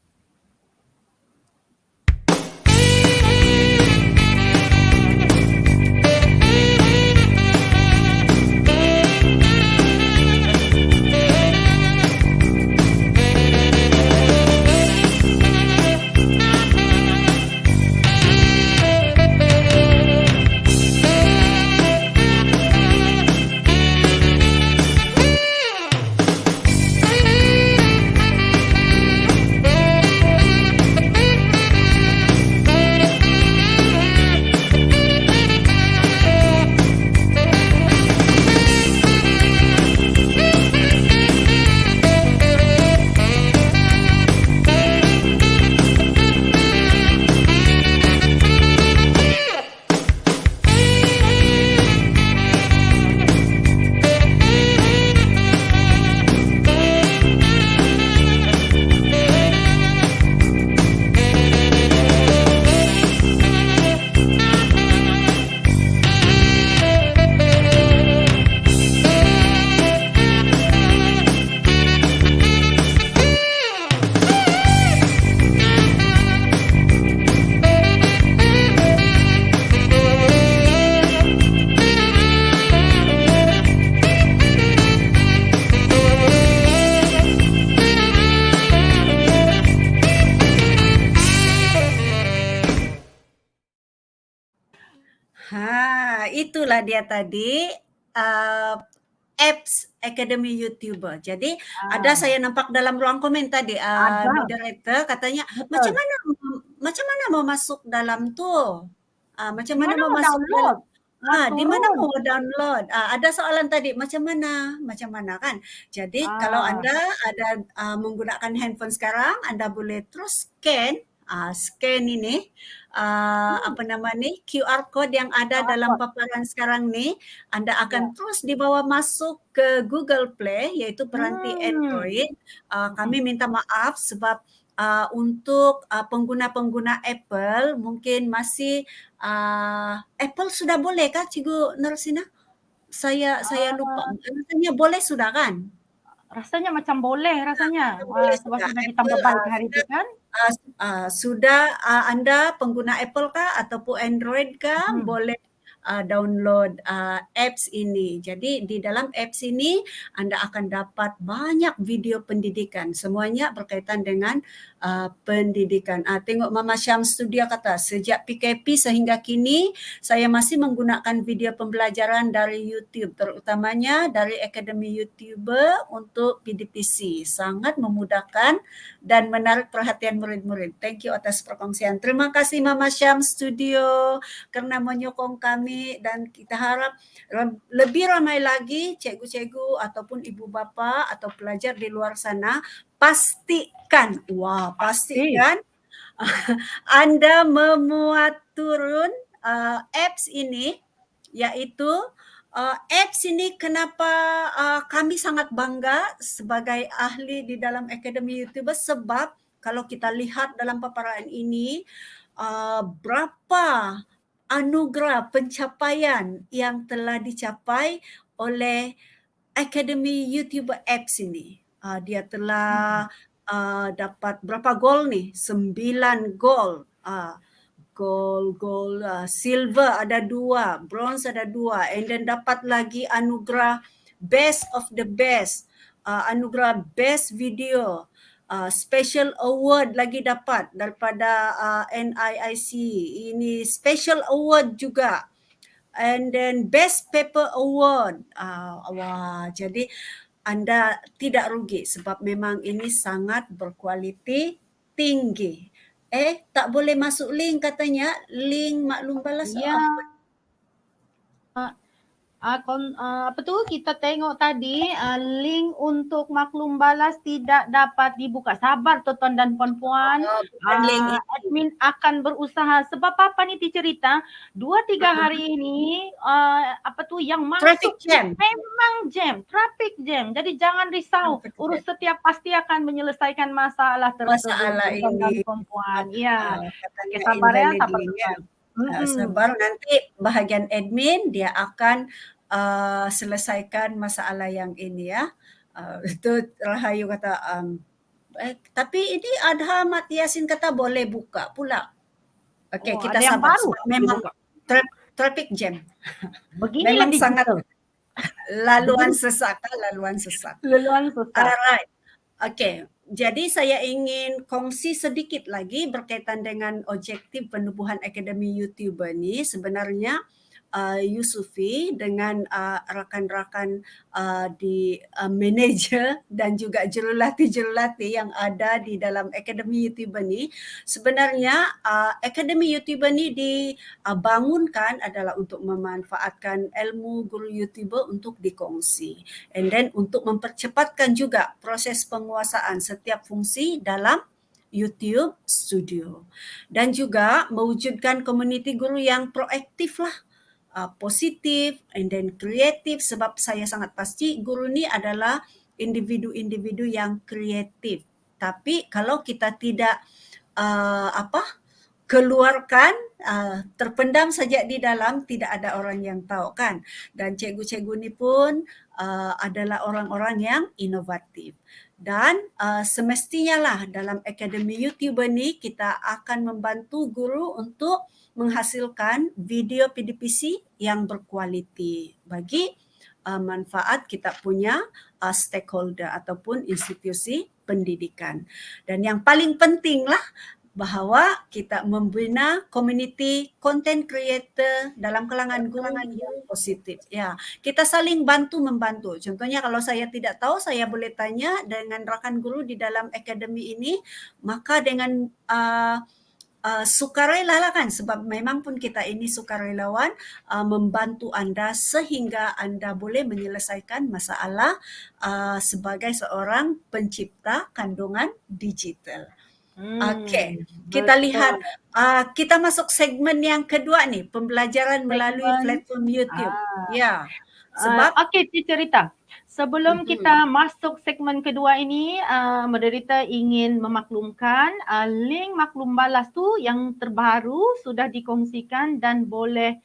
itulah dia tadi apps Academy YouTuber. Jadi ada saya nampak dalam ruang komen tadi Ada. moderator katanya Betul. macam mana mau masuk dalam tuh? Macam Di mana mana mau mau masuk dalam? download? Mau Di mana turun? mau download? Ada soalan tadi macam mana kan? Jadi kalau Anda ada menggunakan handphone sekarang, Anda boleh terus scan ini apa nama nih QR code yang ada dalam paparan sekarang nih, Anda akan terus dibawa masuk ke Google Play yaitu peranti Android. Kami minta maaf sebab untuk pengguna-pengguna Apple mungkin masih Apple sudah boleh kah Cikgu Narsina? Saya lupa. Rasanya boleh sudah kan? Rasanya macam boleh rasanya. Boleh Sebab sudah. sudah ditambah Apple, baik hari itu kan. sudah Anda pengguna Apple kah ataupun Android kah boleh download apps ini. Jadi di dalam apps ini Anda akan dapat banyak video pendidikan. Semuanya berkaitan dengan pendidikan. Tengok Mama Syams tu dia kata, sejak PKP sehingga kini saya masih menggunakan video pembelajaran dari YouTube, terutamanya dari Academy YouTuber untuk PDPC. Sangat memudahkan dan menarik perhatian murid-murid. Thank you atas perkongsian. Terima kasih Mama Syams Studio karena menyokong kami dan kita harap lebih ramai lagi cikgu-cikgu ataupun ibu bapa atau pelajar di luar sana pastikan Anda memuat turun apps ini, yaitu apps ini kenapa kami sangat bangga sebagai ahli di dalam Academy YouTuber sebab kalau kita lihat dalam paparan ini berapa anugerah pencapaian yang telah dicapai oleh Academy YouTuber Apps ini. Dia telah dapat berapa gol nih? 9 gol. Gol silver ada 2, bronze ada 2, and then dapat lagi anugerah best of the best, anugerah best video, special award lagi dapat daripada NIIC. Ini special award juga. And then best paper award. Jadi Anda tidak rugi sebab memang ini sangat berkualiti tinggi. Tak boleh masuk link katanya. Link maklum balas. Ya. Apa tu kita tengok tadi link untuk maklum balas tidak dapat dibuka. Sabar tuan-tuan dan puan-puan. Admin akan berusaha sebab apa ni cerita 2-3 hari ini apa tu yang masuk memang traffic jam. Jadi jangan risau. Urus setiap pasti akan menyelesaikan masalah tersebut tuan-tuan dan puan-puan. Ya. Sabar ya, Sabar nanti bahagian admin dia akan selesaikan masalah yang ini ya. Itu Rahayu kata tapi ini Adha Mat Yasin kata boleh buka pula. Okey, kita sabar. Memang traffic jam. Begini memang digital. sangat laluan sesak. Alright. Okey. Jadi saya ingin kongsi sedikit lagi berkaitan dengan objektif penubuhan Academy YouTuber ni. Sebenarnya Yusufi dengan rakan-rakan di manager dan juga jurulati-jurulati yang ada di dalam Academy YouTuber ni, sebenarnya Academy YouTuber ni dibangunkan adalah untuk memanfaatkan ilmu guru YouTuber untuk dikongsi, and then untuk mempercepatkan juga proses penguasaan setiap fungsi dalam YouTube Studio dan juga mewujudkan komuniti guru yang proaktif lah, positif and then kreatif, sebab saya sangat pasti guru ni adalah individu-individu yang kreatif. Tapi kalau kita tidak keluarkan, terpendam saja di dalam, tidak ada orang yang tahu kan. Dan cikgu-cikgu ni pun adalah orang-orang yang inovatif. Dan semestinya lah dalam Academy YouTuber ni kita akan membantu guru untuk menghasilkan video PDPC yang berkualiti bagi manfaat kita punya stakeholder ataupun institusi pendidikan. Dan yang paling penting lah bahawa kita membina community content creator dalam kalangan guru yang positif. Ya, kita saling bantu-membantu. Contohnya kalau saya tidak tahu, saya boleh tanya dengan rakan guru di dalam akademi ini, maka dengan sukarela lah kan, sebab memang pun kita ini sukarelawan, membantu anda sehingga anda boleh menyelesaikan masalah sebagai seorang pencipta kandungan digital. Okey, kita lihat, kita masuk segmen yang kedua ni, pembelajaran melalui platform YouTube. Ya, sebab okey, Teacher Rita. Sebelum kita masuk segmen kedua ini, moderator ingin memaklumkan link maklum balas tu yang terbaru sudah dikongsikan dan boleh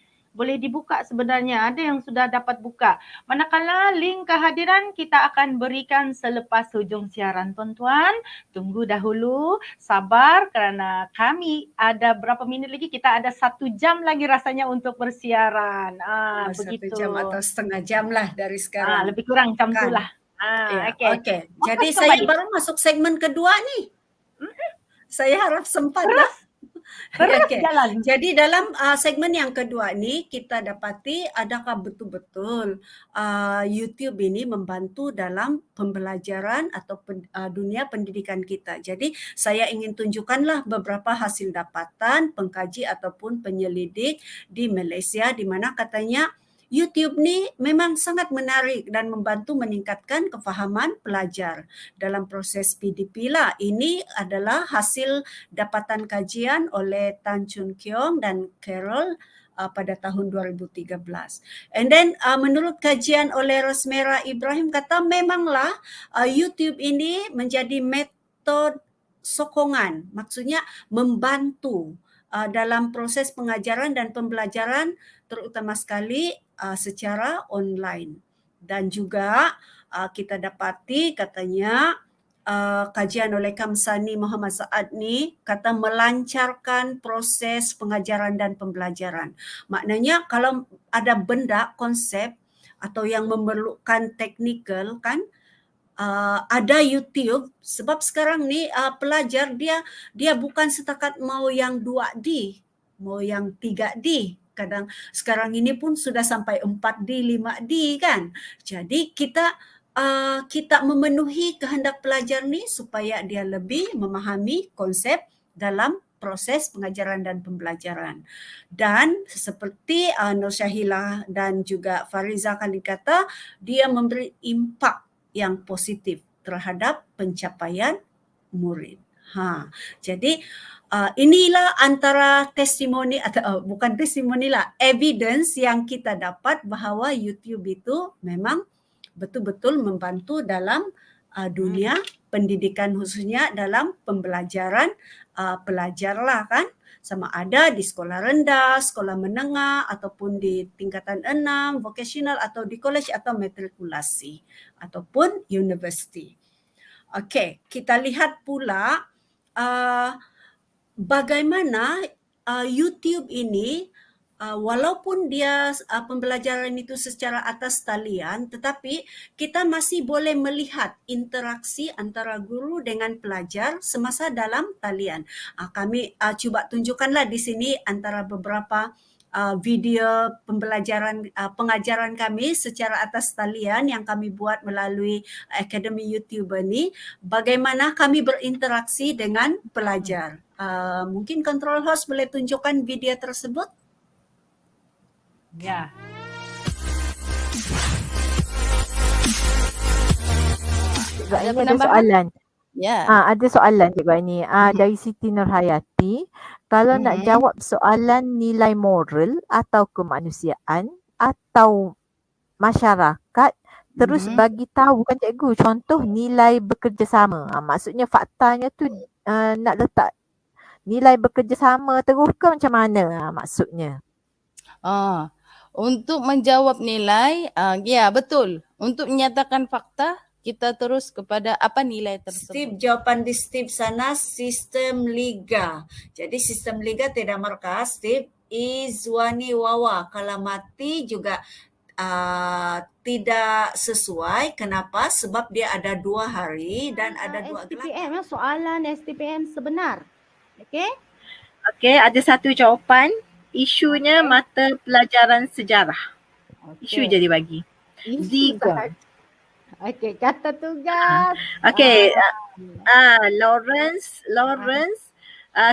dibuka sebenarnya. Ada yang sudah dapat buka. Manakala link kehadiran kita akan berikan selepas hujung siaran, tuan-tuan. Tunggu dahulu, sabar kerana kami ada berapa minit lagi, kita ada 1 jam lagi rasanya untuk bersiaran. Begitu. 1 jam atau setengah jam lah dari sekarang. Lebih kurang macam tu lah. Okey. Jadi saya baru masuk segmen kedua ni. Saya harap sempat lah. Okay. Jalan. Jadi dalam segmen yang kedua ni kita dapati adakah betul-betul YouTube ini membantu dalam pembelajaran atau dunia pendidikan kita. Jadi saya ingin tunjukkanlah beberapa hasil dapatan pengkaji ataupun penyelidik di Malaysia di mana katanya YouTube ni memang sangat menarik dan membantu meningkatkan kefahaman pelajar dalam proses PDP lah. Ini adalah hasil dapatan kajian oleh Tan Chun Keong dan Carol pada tahun 2013. And then menurut kajian oleh Rosmera Ibrahim kata memanglah YouTube ini menjadi metode sokongan, maksudnya membantu dalam proses pengajaran dan pembelajaran terutama sekali secara online. Dan juga kita dapati katanya kajian oleh Kamsani Muhammad Saad ni kata melancarkan proses pengajaran dan pembelajaran. Maknanya kalau ada benda, konsep atau yang memerlukan teknikal kan, ada YouTube sebab sekarang ni pelajar dia bukan setakat mau yang 2D, mau yang 3D. Kadang sekarang ini pun sudah sampai 4D, 5D kan. Jadi kita memenuhi kehendak pelajar ni supaya dia lebih memahami konsep dalam proses pengajaran dan pembelajaran. Dan seperti Nur Syahilah dan juga Fariza kali kata, dia memberi impak yang positif terhadap pencapaian murid. Jadi inilah antara testimoni atau bukan testimoni lah, evidence yang kita dapat bahawa YouTube itu memang betul-betul membantu dalam dunia pendidikan khususnya dalam pembelajaran pelajar lah kan. Sama ada di sekolah rendah, sekolah menengah ataupun di tingkatan 6, vocational atau di college atau matrikulasi ataupun universiti. Okey, kita lihat pula bagaimana YouTube ini walaupun dia pembelajaran itu secara atas talian, tetapi kita masih boleh melihat interaksi antara guru dengan pelajar semasa dalam talian. Kami cuba tunjukkanlah di sini antara beberapa video pembelajaran pengajaran kami secara atas talian yang kami buat melalui Akademi YouTuber ni, bagaimana kami berinteraksi dengan pelajar. Mungkin control host boleh tunjukkan video tersebut? Ya. Cikgu ada soalan. Ya. Ada soalan Cikgu Aini dari Siti Nurhayati. Kalau nak jawab soalan nilai moral atau kemanusiaan atau masyarakat, terus bagi tahu kan Cikgu, contoh nilai bekerjasama. Maksudnya faktanya tu nak letak nilai bekerjasama terus ke macam mana maksudnya? Untuk menjawab nilai, ya betul. Untuk menyatakan fakta, kita terus kepada apa nilai tersebut. Steve, jawapan di Steve sana sistem liga. Jadi sistem liga tidak markas. Steve, Izwani Wawa. Kalau mati juga tidak sesuai. Kenapa? Sebab dia ada 2 hari dan ada 2 gelar. STPM, soalan STPM sebenar. Okey? Okey, ada satu jawapan. Isunya mata pelajaran sejarah. Isu je dia bagi. Isu Ziga. sahaja. Okey, kata tugas. Okey, Lawrence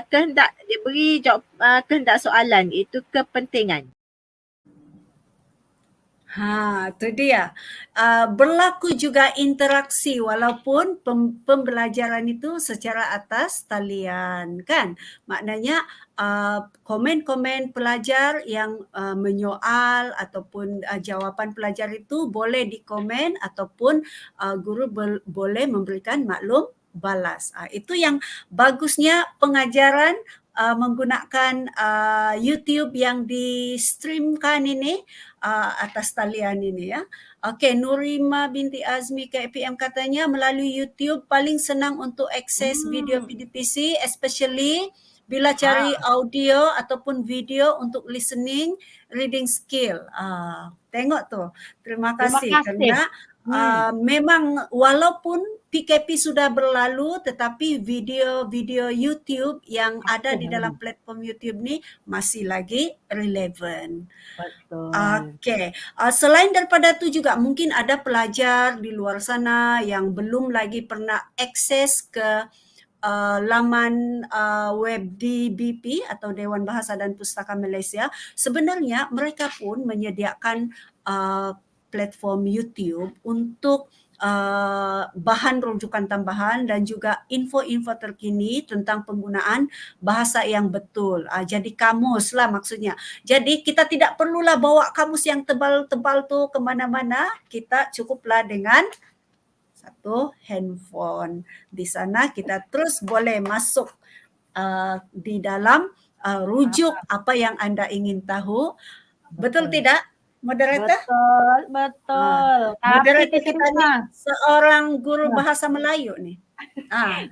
kehendak dia beri jawab kehendak soalan itu kepentingan. Tu dia. Berlaku juga interaksi walaupun pembelajaran itu secara atas talian kan. Maknanya komen-komen pelajar yang menyoal ataupun jawapan pelajar itu boleh dikomen ataupun guru boleh memberikan maklum balas. Itu yang bagusnya pengajaran menggunakan YouTube yang di-streamkan ini atas talian ini ya. Okey, Nurima binti Azmi KPM katanya melalui YouTube paling senang untuk akses video PDPC especially bila cari audio ataupun video untuk listening, reading skill. Tengok tu. Terima kasih. Kerana memang walaupun PKP sudah berlalu tetapi video-video YouTube yang ada di dalam platform YouTube ni masih lagi relevan. Betul. Okey. Selain daripada tu juga mungkin ada pelajar di luar sana yang belum lagi pernah akses ke laman web DBP atau Dewan Bahasa dan Pustaka Malaysia. Sebenarnya mereka pun menyediakan platform YouTube untuk bahan rujukan tambahan dan juga info-info terkini tentang penggunaan bahasa yang betul. Jadi kamus lah maksudnya. Jadi kita tidak perlulah bawa kamus yang tebal-tebal tu ke mana-mana. Kita cukuplah dengan satu handphone. Di sana kita terus boleh masuk di dalam rujuk apa yang anda ingin tahu. Betul tidak? Moderator? Betul. Moderator kita ni seorang guru bahasa Melayu ni.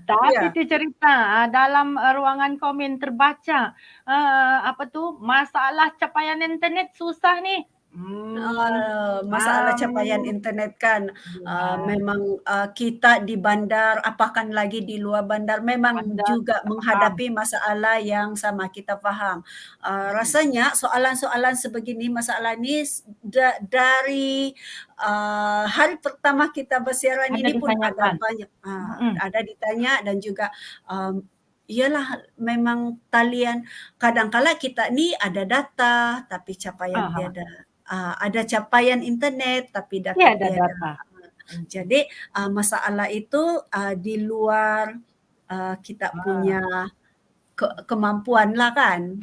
Tapi tu cerita dalam ruangan komen terbaca masalah capaian internet susah ni. Masalah capaian internet kan memang kita di bandar apakan lagi di luar bandar memang juga menghadapi masalah yang sama, kita faham. Rasanya soalan-soalan sebegini, masalah ni dari hari pertama kita bersiaran ini pun ada banyak ada ditanya dan juga ialah memang talian kadang-kala kita ni ada data tapi capaian tiada. Ada capaian internet tapi data tiada. Jadi masalah itu di luar kita punya kemampuan lah kan.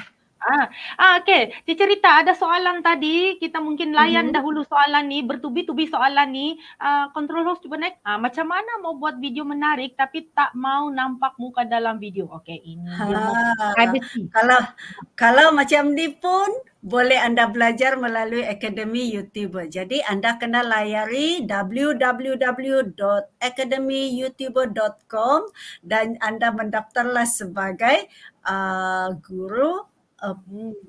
Okey, cerita ada soalan tadi, kita mungkin layan dahulu soalan ni, bertubi-tubi soalan ni. Control host cuba naik. Macam mana mau buat video menarik tapi tak mau nampak muka dalam video? Okey, ini dia privacy. Kalau macam ni pun boleh anda belajar melalui Akademi YouTuber. Jadi anda kena layari www.academyyoutuber.com dan anda mendaftarlah sebagai guru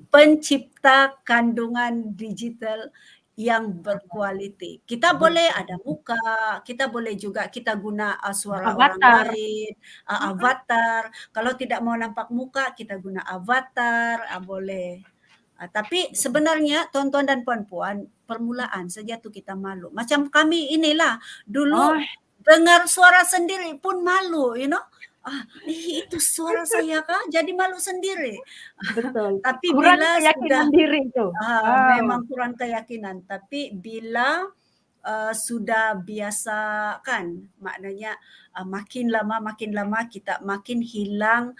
pencipta kandungan digital yang berkualiti. Kita boleh ada muka, kita boleh juga kita guna suara orang lain, avatar. Kalau tidak mau nampak muka, kita guna avatar, boleh. Tapi sebenarnya tuan-tuan dan puan-puan, permulaan saja tu kita malu. Macam kami inilah, dulu dengar suara sendiri pun malu, you know. Itu suara saya kah? Jadi malu sendiri. Betul. Tapi kurang bila keyakinan sudah diri tu. Memang kurang keyakinan. Tapi bila sudah biasa kan, maknanya makin lama kita makin hilang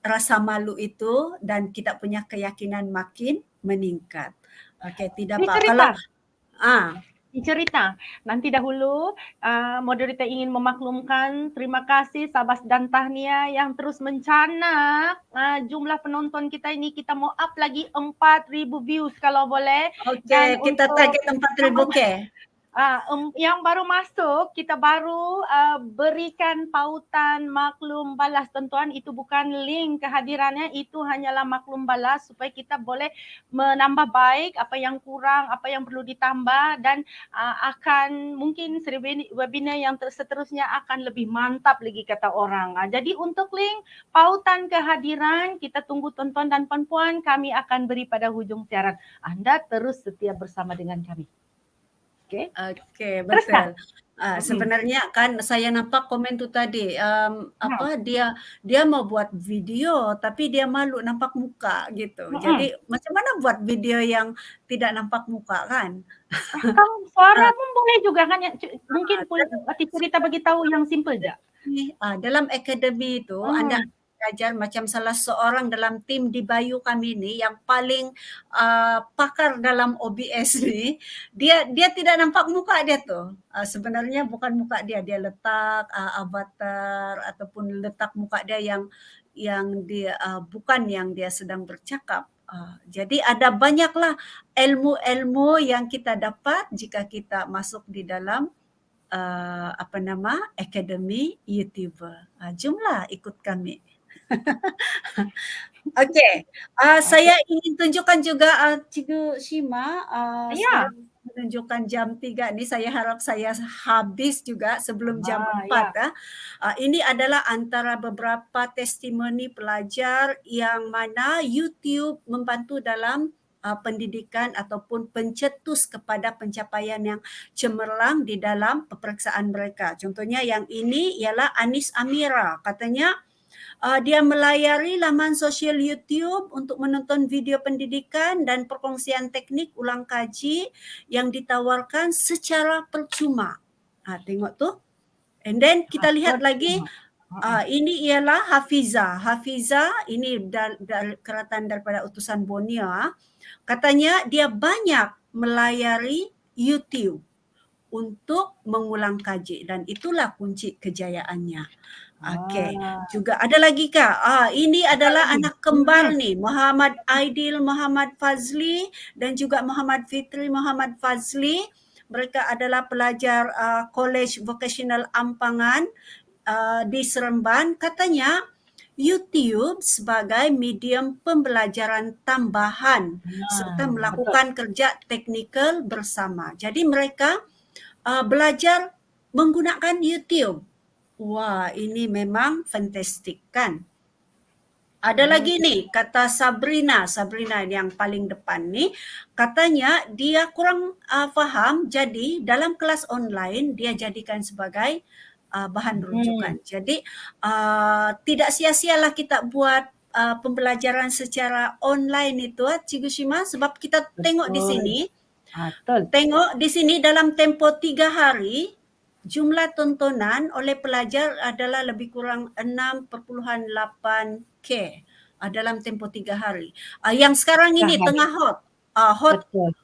rasa malu itu dan kita punya keyakinan makin meningkat. Okey, tidak apa. Kalau cerita. Nanti dahulu moderator ingin memaklumkan terima kasih Sabas dan Tahniah yang terus mencanak jumlah penonton kita ini. Kita mau up lagi 4,000 views kalau boleh. Okey, kita target 4,000 ke? Yang baru masuk, kita baru berikan pautan maklum balas. Tuan-tuan, itu bukan link kehadirannya, itu hanyalah maklum balas supaya kita boleh menambah baik apa yang kurang, apa yang perlu ditambah, dan akan mungkin webinar yang seterusnya akan lebih mantap lagi kata orang. Jadi untuk link pautan kehadiran, kita tunggu tuan-tuan dan puan-puan, kami akan beri pada hujung siaran. Anda terus setia bersama dengan kami. Okey, betul. Sebenarnya kan saya nampak komen tu tadi, dia mau buat video tapi dia malu nampak muka gitu. Jadi macam mana buat video yang tidak nampak muka kan? Suara pun boleh juga kan, mungkin cerita bagi tahu yang simple je. Dalam akademi itu Anda belajar macam salah seorang dalam tim di Bayu kami ni yang paling pakar dalam OBS ni, dia tidak nampak muka dia tu. Sebenarnya bukan muka dia letak avatar ataupun letak muka dia yang dia bukan yang dia sedang bercakap. Jadi ada banyaklah ilmu-ilmu yang kita dapat jika kita masuk di dalam akademi YouTuber. Jomlah ikut kami. Okey, saya ingin tunjukkan juga Cikgu Shima sekarang menunjukkan jam 3 ni, saya harap saya habis juga sebelum jam 4. Ini adalah antara beberapa testimoni pelajar yang mana YouTube membantu dalam pendidikan ataupun pencetus kepada pencapaian yang cemerlang di dalam peperiksaan mereka. Contohnya yang ini ialah Anis Amira, katanya dia melayari laman sosial YouTube untuk menonton video pendidikan dan perkongsian teknik ulang kaji yang ditawarkan secara percuma. Tengok tu. And then kita lihat lagi, ini ialah Hafiza. Hafiza ini keratan daripada utusan Borneo. Katanya dia banyak melayari YouTube untuk mengulang kaji dan itulah kunci kejayaannya. Okey, juga ada lagi Kak. Ini adalah anak kembar ni, Muhammad Aidil Muhammad Fazli dan juga Muhammad Fitri Muhammad Fazli. Mereka adalah pelajar College Vocational Ampangan di Seremban. Katanya YouTube sebagai medium pembelajaran tambahan serta melakukan kerja teknikal bersama. Jadi mereka belajar menggunakan YouTube. Wah, ini memang fantastik kan? Ada lagi nih, kata Sabrina yang paling depan nih, katanya dia kurang faham, jadi dalam kelas online dia jadikan sebagai bahan rujukan. Jadi tidak sia-sialah kita buat pembelajaran secara online itu, Cikgu Shima, sebab kita tengok di sini, tengok di sini dalam tempoh 3 hari, jumlah tontonan oleh pelajar adalah lebih kurang 6.8K dalam tempoh 3 hari. Yang sekarang ini tengah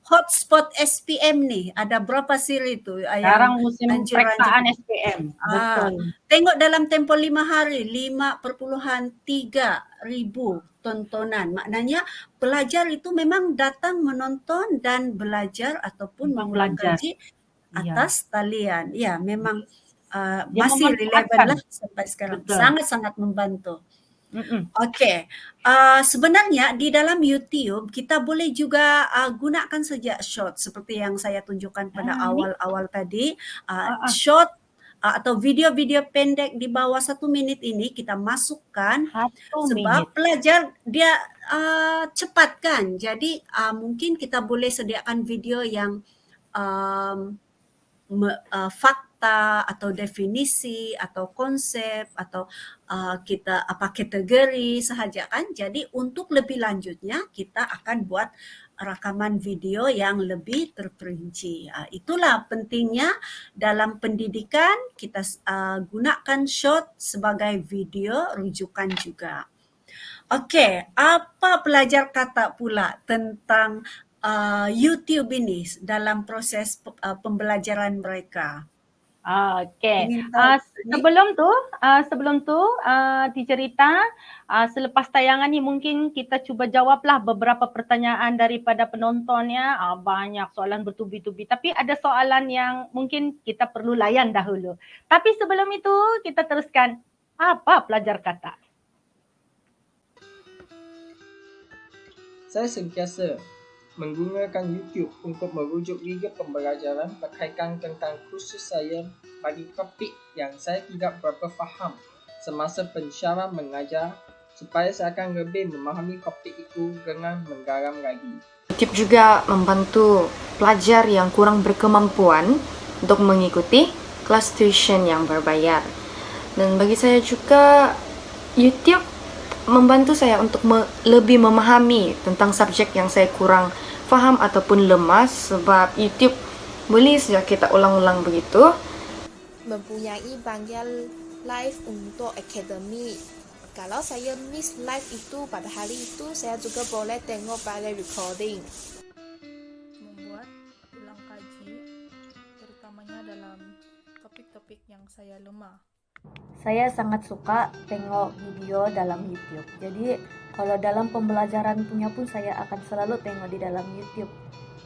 hotspot SPM ni, ada berapa siri tu? Sekarang musim periksaan SPM. Tengok dalam tempoh 5 hari, 5.3 ribu tontonan. Maknanya pelajar itu memang datang menonton dan belajar ataupun mengulang kaji atas talian. Ya, memang masih relevan lah sampai sekarang. Sangat-sangat membantu. Okey, sebenarnya di dalam YouTube kita boleh juga gunakan saja short seperti yang saya tunjukkan pada awal-awal tadi. Short atau video-video pendek di bawah 1 minit ini kita masukkan sebab pelajar dia cepat kan. Jadi mungkin kita boleh sediakan video yang fakta atau definisi atau konsep atau kita kategori sahaja kan. Jadi untuk lebih lanjutnya kita akan buat rakaman video yang lebih terperinci. Itulah pentingnya dalam pendidikan kita gunakan short sebagai video rujukan juga. Okey, apa pelajar kata pula tentang YouTube ini dalam proses pembelajaran mereka? Okey. Ingin tahu ni? Sebelum tu, Teacher Rita, selepas tayangan ni mungkin kita cuba jawablah beberapa pertanyaan daripada penonton ya. Banyak soalan bertubi-tubi, tapi ada soalan yang mungkin kita perlu layan dahulu. Tapi sebelum itu kita teruskan. Apa pelajar kata? Saya sentiasa menggunakan YouTube untuk merujuk video pembelajaran berkaitan tentang kursus saya bagi topik yang saya tidak berapa faham semasa pensyarah mengajar supaya saya akan lebih memahami topik itu dengan mendalam lagi. YouTube juga membantu pelajar yang kurang berkemampuan untuk mengikuti kelas tuition yang berbayar. Dan bagi saya juga YouTube membantu saya untuk lebih memahami tentang subjek yang saya kurang faham ataupun lemas, sebab YouTube boleh saja kita ulang-ulang begitu. Mempunyai banyak live untuk akademi. Kalau saya miss live itu pada hari itu, saya juga boleh tengok pada recording. Membuat ulang kaji, terutamanya dalam topik-topik yang saya lemah. Saya sangat suka tengok video dalam YouTube. Jadi kalau dalam pembelajaran punya pun saya akan selalu tengok di dalam YouTube.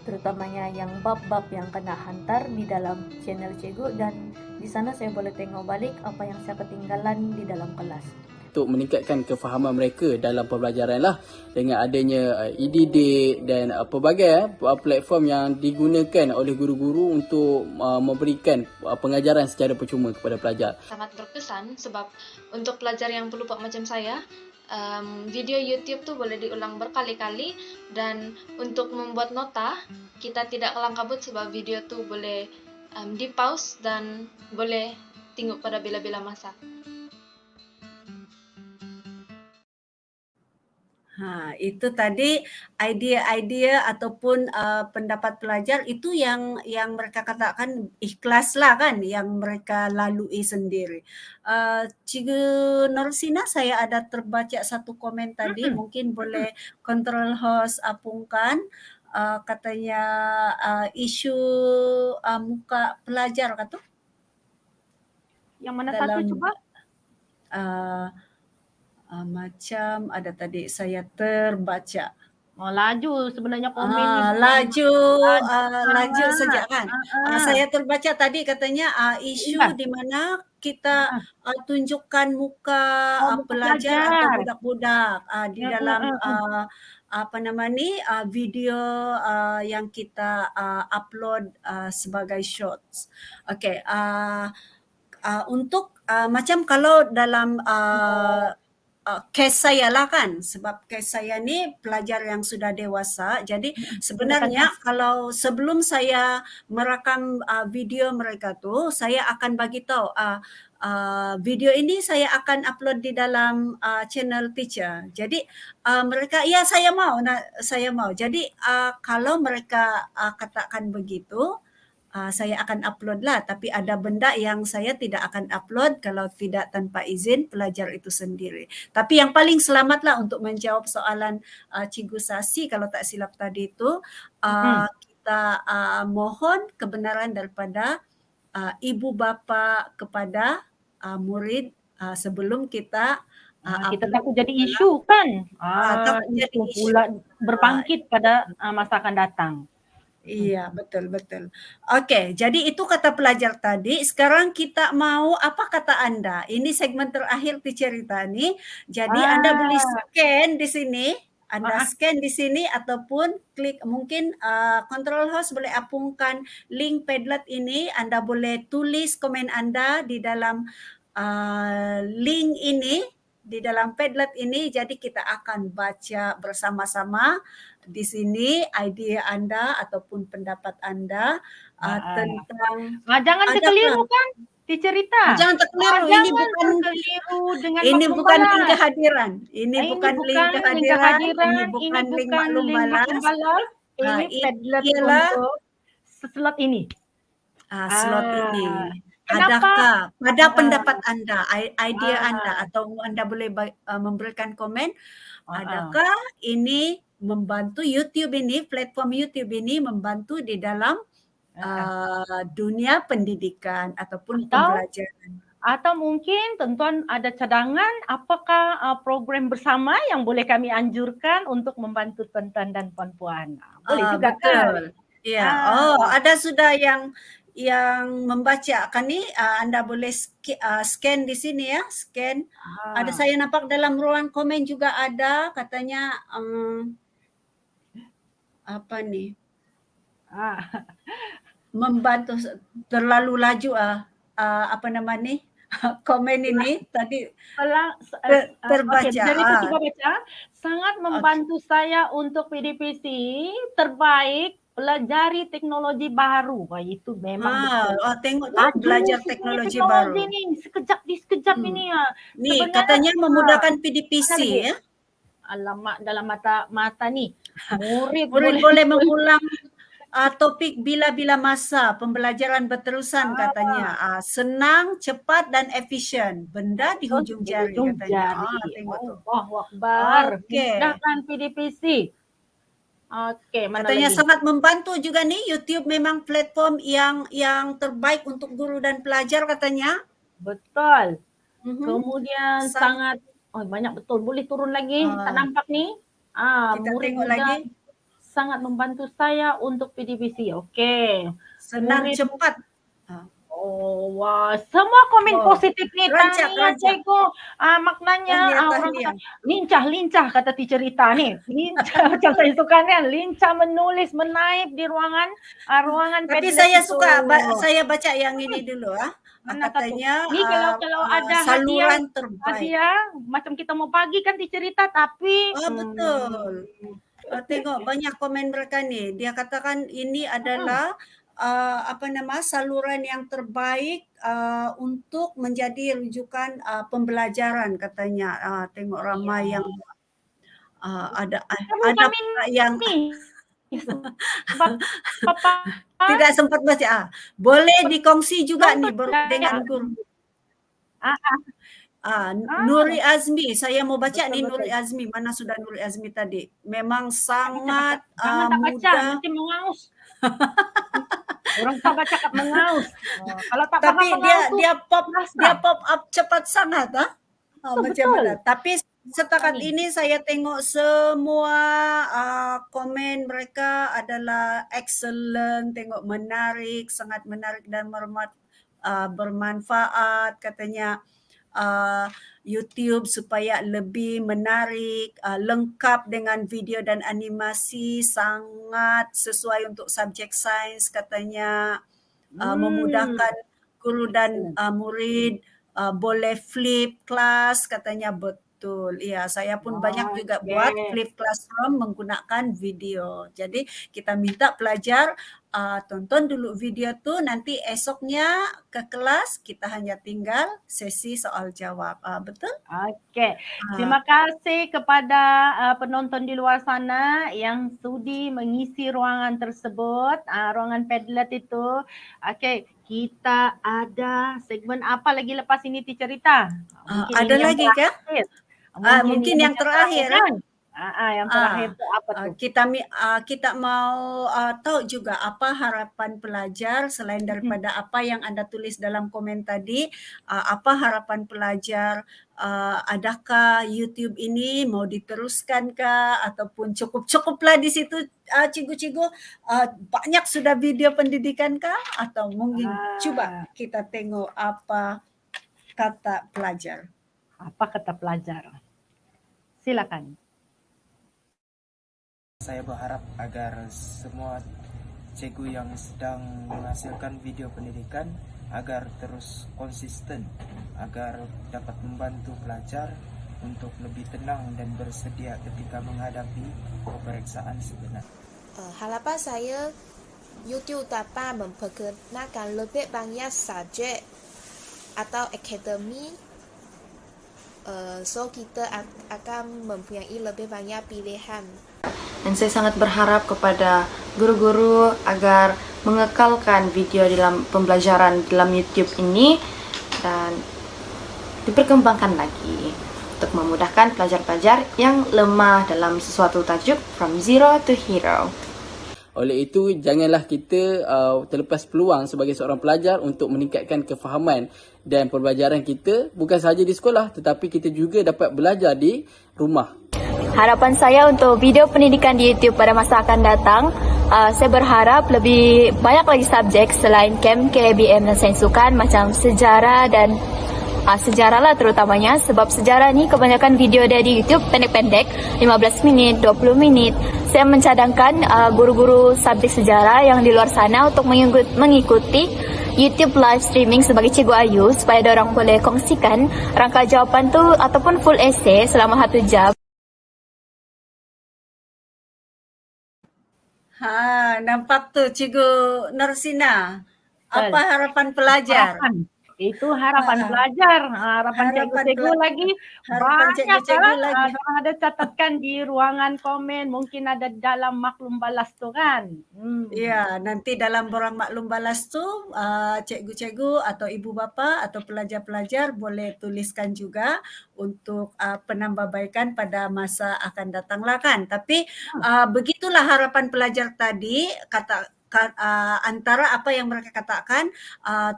Terutamanya yang bab-bab yang kena hantar di dalam channel Cikgu, dan di sana saya boleh tengok balik apa yang saya ketinggalan di dalam kelas. Untuk meningkatkan kefahaman mereka dalam pembelajaran lah, dengan adanya EDD dan pelbagai platform yang digunakan oleh guru-guru untuk memberikan pengajaran secara percuma kepada pelajar. Sangat berkesan sebab untuk pelajar yang pelupa macam saya, video YouTube tu boleh diulang berkali-kali, dan untuk membuat nota kita tidak kelang kabut sebab video tu boleh di-pause dan boleh tengok pada bila-bila masa. Itu tadi idea-idea ataupun pendapat pelajar itu yang mereka katakan ikhlas lah kan, yang mereka lalui sendiri. Cikgu Norsina, saya ada terbaca satu komen tadi, mungkin boleh control host apungkan. Katanya isu muka pelajar kata. Yang mana satu coba? Macam ada tadi saya terbaca. Laju sebenarnya komen ni. Laju sejak kan. Saya terbaca tadi katanya isu di mana kita tunjukkan muka pelajar atau budak-budak di dalam video yang kita upload sebagai shorts. Okey. Untuk macam kalau dalam kes saya lah kan, sebab kes saya ni pelajar yang sudah dewasa, jadi sebenarnya kalau sebelum saya merakam video mereka tu, saya akan bagi tahu video ini saya akan upload di dalam channel teacher. Jadi mereka saya mau. Jadi kalau mereka katakan begitu, saya akan upload lah, tapi ada benda yang saya tidak akan upload kalau tidak tanpa izin pelajar itu sendiri. Tapi yang paling selamat lah untuk menjawab soalan Cikgu Sasi kalau tak silap tadi itu, kita mohon kebenaran daripada ibu bapa kepada murid sebelum kita kita takut jadi isu kan. Isu pula berbangkit pada masa akan datang. Iya, betul. Okey, jadi itu kata pelajar tadi. Sekarang kita mau apa kata Anda? Ini segmen terakhir Teacher Rita ni. Jadi Anda boleh scan di sini. Scan di sini ataupun klik, mungkin control host boleh apungkan link Padlet ini. Anda boleh tulis komen Anda di dalam link ini, di dalam Padlet ini. Jadi kita akan baca bersama-sama di sini idea Anda ataupun pendapat Anda tentang jangan terkeliru kan Teacher Rita. Jangan terkeliru, ini bukan link kehadiran. Ini bukan link kehadiran, ini bukan link maklum balas. Ini Padlet untuk slot ini. Slot ini. Adakah pada pendapat Anda, idea Anda, atau Anda boleh memberikan komen, adakah ini membantu YouTube ini, platform YouTube ini membantu di dalam dunia pendidikan ataupun pembelajaran. Atau mungkin tuan-tuan ada cadangan apakah program bersama yang boleh kami anjurkan untuk membantu tuan-tuan dan puan-puan. Boleh juga betul. kan? Ya. Ada sudah yang membaca kan ni, anda boleh scan di sini ya, scan. Ada saya nampak dalam ruang komen juga ada katanya apa ni? Membantu terlalu laju apa nama ni? Komen ini tadi terbaca. Dari itu coba baca. Sangat membantu saya untuk PDPC terbaik pelajari teknologi baru. Wah, itu memang betul. Tengok tu belajar teknologi baru. Ni sekejap ini ya. Ni katanya memudahkan PDPC ya. Alamak, dalam mata ni. Murid boleh mengulang topik bila-bila masa, pembelajaran berterusan katanya. Senang, cepat dan efisien. Benda di hujung jari katanya. Tengok tu. Allahu Akbar. Mudahkan PDPC. Katanya lagi? Sangat membantu juga nih. YouTube memang platform yang terbaik untuk guru dan pelajar katanya. Betul. Kemudian sangat banyak betul. Boleh turun lagi? Tak nampak ni. Kita tengok lagi. Sangat membantu saya untuk PDPC. Okey. Senang, cepat. Wah, semua komen positif ni. Tahniah cikgu. Maknanya lincah kata teacher Rita ni. Lincah macam saya suka kan. Lincah menulis, menaip di ruangan Tapi saya suka saya baca yang ini dulu katanya ni kalau ada saluran terbaik. Hadiah macam kita mau bagi kan teacher Rita tapi betul. Tengok banyak komen mereka ni. Dia katakan ini adalah saluran yang terbaik untuk menjadi rujukan pembelajaran katanya. Tengok ramai yang ada yang tidak sempat baca. Boleh dikongsi juga nih dengan guru. Nuri Azmi, saya mau baca nih Nuri Azmi. Mana sudah Nuri Azmi tadi? Memang sangat mudah. Nanti mengaus. Orang tak baca kat mengaus. Kalau tak tapi mengaus dia pop up cepat sangat macam mana? Tapi setakat ini saya tengok semua komen mereka adalah excellent, tengok menarik, sangat menarik dan bermanfaat katanya. YouTube supaya lebih menarik, lengkap dengan video dan animasi, sangat sesuai untuk subjek sains katanya, memudahkan guru dan murid, boleh flip kelas katanya. Betul. Ya, saya pun banyak juga buat flip classroom menggunakan video. Jadi kita minta pelajar tonton dulu video tu, nanti esoknya ke kelas kita hanya tinggal sesi soal jawab. Betul? Okey. Terima kasih kepada penonton di luar sana yang sudi mengisi ruangan tersebut, ruangan Padlet itu. Okey, kita ada segmen apa lagi lepas ini teacher Rita? Ada lagi ke? Mungkin yang terakhir kan? Yang terakhir itu apa tuh? Kita mau tahu juga apa harapan pelajar selain daripada apa yang anda tulis dalam komen tadi. Apa harapan pelajar? Adakah YouTube ini mau diteruskan kah ataupun cukuplah di situ cikgu-cikgu? Banyak sudah video pendidikan kah atau mungkin coba kita tengok apa kata pelajar. Apa kata pelajar? Silakan. Saya berharap agar semua cikgu yang sedang menghasilkan video pendidikan agar terus konsisten, agar dapat membantu pelajar untuk lebih tenang dan bersedia ketika menghadapi peperiksaan sebenar. Harapan saya YouTube dapat memperkenalkan lebih banyak subjek atau akademi, so kita akan mempunyai lebih banyak pilihan. Dan saya sangat berharap kepada guru-guru agar mengekalkan video dalam pembelajaran dalam YouTube ini dan diperkembangkan lagi untuk memudahkan pelajar-pelajar yang lemah dalam sesuatu tajuk from zero to hero. Oleh itu, janganlah kita terlepas peluang sebagai seorang pelajar untuk meningkatkan kefahaman dan pembelajaran kita bukan sahaja di sekolah tetapi kita juga dapat belajar di rumah. Harapan saya untuk video pendidikan di YouTube pada masa akan datang, saya berharap lebih banyak lagi subjek selain KEM, KBM dan sains sukan macam sejarah dan sejarah lah terutamanya, sebab sejarah ni kebanyakan video dia di YouTube pendek-pendek, 15 minit, 20 minit. Saya mencadangkan guru-guru subjek sejarah yang di luar sana untuk mengikuti YouTube live streaming sebagai Cikgu Ayu supaya diorang boleh kongsikan rangka jawapan tu ataupun full essay selama 1 jam. Nampak tu Cikgu Nursina. Apa harapan pelajar? Itu harapan pelajar, harapan cikgu-cikgu lagi banyak lah. Orang ada catatkan di ruangan komen, mungkin ada dalam maklum balas tu kan. Ya, nanti dalam ruang maklum balas tu cikgu-cikgu atau ibu bapa atau pelajar-pelajar boleh tuliskan juga untuk penambahbaikan pada masa akan datang lah kan. Tapi begitulah harapan pelajar tadi, antara apa yang mereka katakan,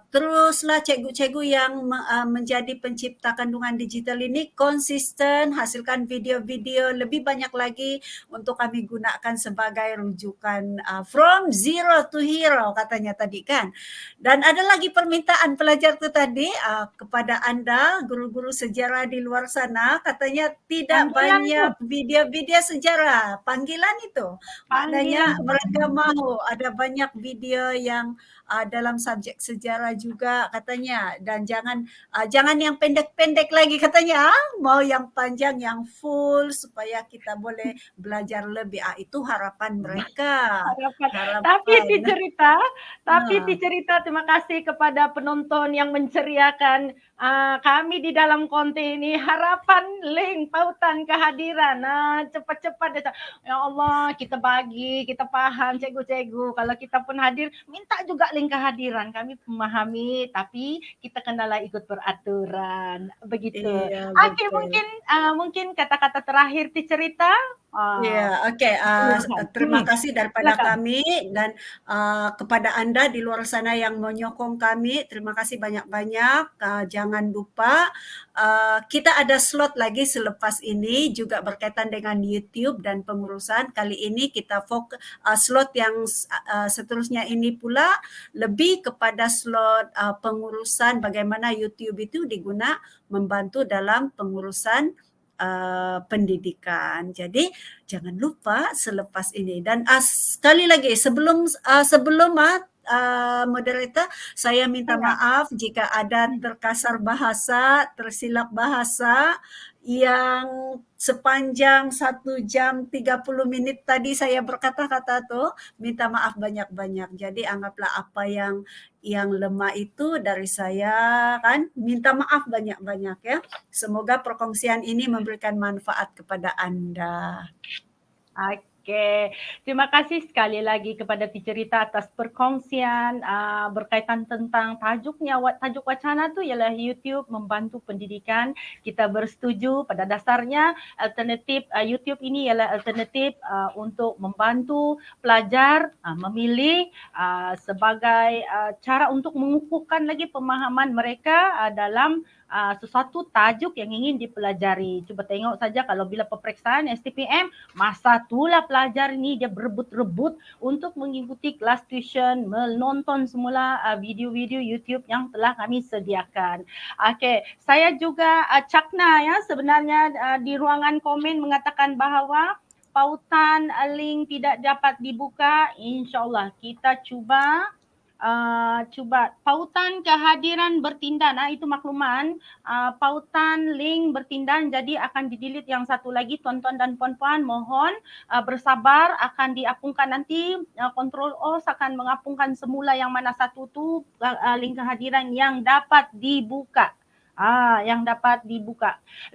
teruslah cikgu-cikgu yang menjadi pencipta kandungan digital ini konsisten, hasilkan video-video lebih banyak lagi untuk kami gunakan sebagai rujukan from zero to hero katanya tadi kan. Dan ada lagi permintaan pelajar tu tadi kepada anda guru-guru sejarah di luar sana, katanya tidak banyak video-video sejarah, panggilan itu. Maknanya mereka mahu ada banyak video yang dalam subjek sejarah juga katanya, dan jangan yang pendek-pendek lagi katanya, mau yang panjang, yang full supaya kita boleh belajar lebih. Itu harapan mereka. Tapi dicerita terima kasih kepada penonton yang menceriakan kami di dalam konten ini. Harapan link pautan kehadiran. Cepat-cepat ya Allah, kita bagi, kita paham cikgu-cikgu. Kalau kita pun hadir, minta juga link kehadiran. Kami memahami, tapi kita kenalah ikut peraturan. Begitu. Iya, Okey, mungkin kata-kata terakhir cerita. Terima kasih daripada kami dan kepada anda di luar sana yang menyokong kami, terima kasih banyak-banyak. Jangan lupa kita ada slot lagi selepas ini juga berkaitan dengan YouTube dan pengurusan. Kali ini kita slot yang seterusnya ini pula lebih kepada slot pengurusan bagaimana YouTube itu diguna membantu dalam pengurusan pendidikan. Jadi jangan lupa selepas ini. Dan sekali lagi sebelum moderator, saya minta maaf jika ada terkasar bahasa, tersilap bahasa yang sepanjang 1 jam 30 minit tadi saya berkata-kata tu, minta maaf banyak-banyak. Jadi anggaplah apa yang lemah itu dari saya kan, minta maaf banyak-banyak ya. Semoga perkongsian ini memberikan manfaat kepada anda. Okey, terima kasih sekali lagi kepada Ticerita atas perkongsian berkaitan tentang tajuk wacana tu ialah YouTube membantu pendidikan. Kita bersetuju pada dasarnya alternatif YouTube ini ialah alternatif untuk membantu pelajar memilih sebagai cara untuk mengukuhkan lagi pemahaman mereka dalam sesuatu tajuk yang ingin dipelajari. Cuba tengok saja kalau bila peperiksaan STPM, masa itulah pelajar ni dia berebut-rebut untuk mengikuti kelas tuition, menonton semula video-video YouTube yang telah kami sediakan. Okey, saya juga Cakna ya sebenarnya di ruangan komen mengatakan bahawa pautan link tidak dapat dibuka. InsyaAllah kita cuba pautan kehadiran bertindan, itu makluman, pautan link bertindan, jadi akan di-delete yang satu lagi. Tuan-tuan dan puan-puan mohon bersabar, akan diapungkan nanti, Control OS akan mengapungkan semula yang mana satu tu link kehadiran yang dapat dibuka.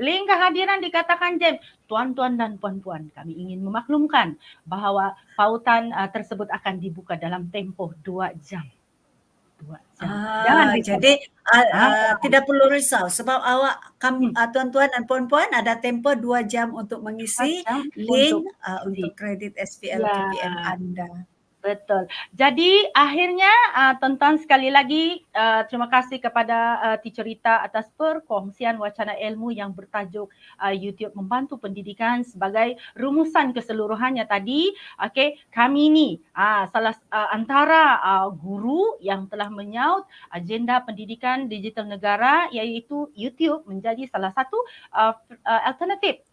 Link kehadiran dikatakan Jem, tuan-tuan dan puan-puan, kami ingin memaklumkan bahawa pautan tersebut akan dibuka dalam tempoh 2 jam. Jadi tidak perlu risau sebab tuan-tuan dan puan-puan ada tempoh 2 jam untuk mengisi link untuk kredit SPL KPM anda. Betul. Jadi akhirnya tuan-tuan sekali lagi terima kasih kepada Teacher Rita atas perkongsian wacana ilmu yang bertajuk YouTube Membantu Pendidikan sebagai rumusan keseluruhannya tadi. Okey, kami ni salah antara guru yang telah menyaut agenda pendidikan digital negara, iaitu YouTube menjadi salah satu alternatif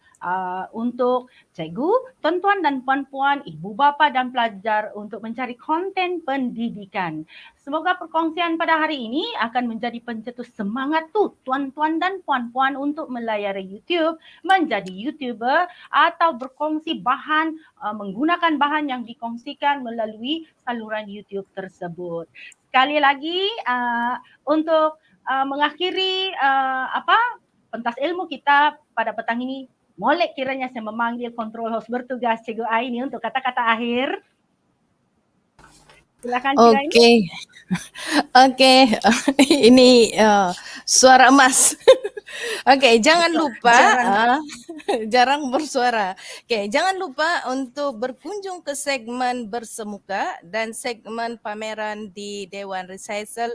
untuk cikgu, tuan-tuan dan puan-puan, ibu bapa dan pelajar untuk mencari konten pendidikan. Semoga perkongsian pada hari ini akan menjadi pencetus semangat tuan-tuan dan puan-puan untuk melayari YouTube, menjadi YouTuber atau berkongsi bahan, menggunakan bahan yang dikongsikan melalui saluran YouTube tersebut. Sekali lagi untuk mengakhiri pentas ilmu kita pada petang ini, molek kiranya saya memanggil control host bertugas Cikgu Aini untuk kata-kata akhir. Silakan Cikgu Aini. Okey. Ini suara emas. Okey, jangan lupa jarang bersuara. Okey, jangan lupa untuk berkunjung ke segmen bersemuka dan segmen pameran di Dewan Recital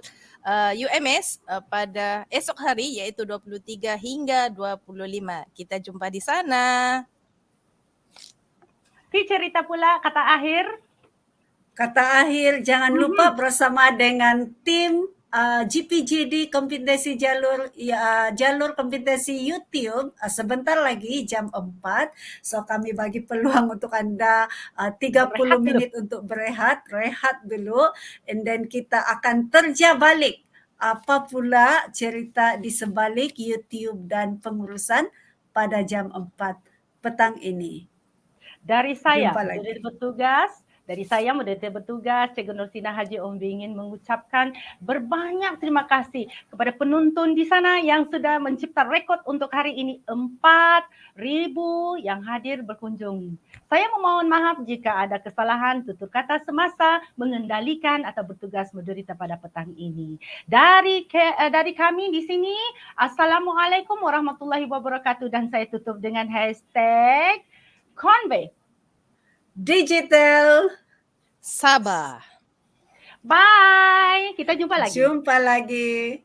UMS pada esok hari, iaitu 23 hingga 25. Kita jumpa di sana. Teacher Rita pula kata akhir. Kata akhir, jangan lupa bersama dengan tim GPGD kompetensi jalur kompetensi YouTube sebentar lagi jam 4. So kami bagi peluang untuk anda 30 minit untuk rehat dulu, and then kita akan terja balik apa pula cerita di sebalik YouTube dan pengurusan pada jam 4 petang ini. Dari saya, moderator bertugas, Cikgu Nursina Haji Ombi ingin mengucapkan berbanyak terima kasih kepada penonton di sana yang sudah mencipta rekod untuk hari ini, 4,000 yang hadir berkunjung. Saya memohon maaf jika ada kesalahan tutur kata semasa mengendalikan atau bertugas moderator pada petang ini. Dari kami di sini, Assalamualaikum warahmatullahi wabarakatuh, dan saya tutup dengan hashtag Convey Digital Sabah. Bye. Kita jumpa lagi. Jumpa lagi.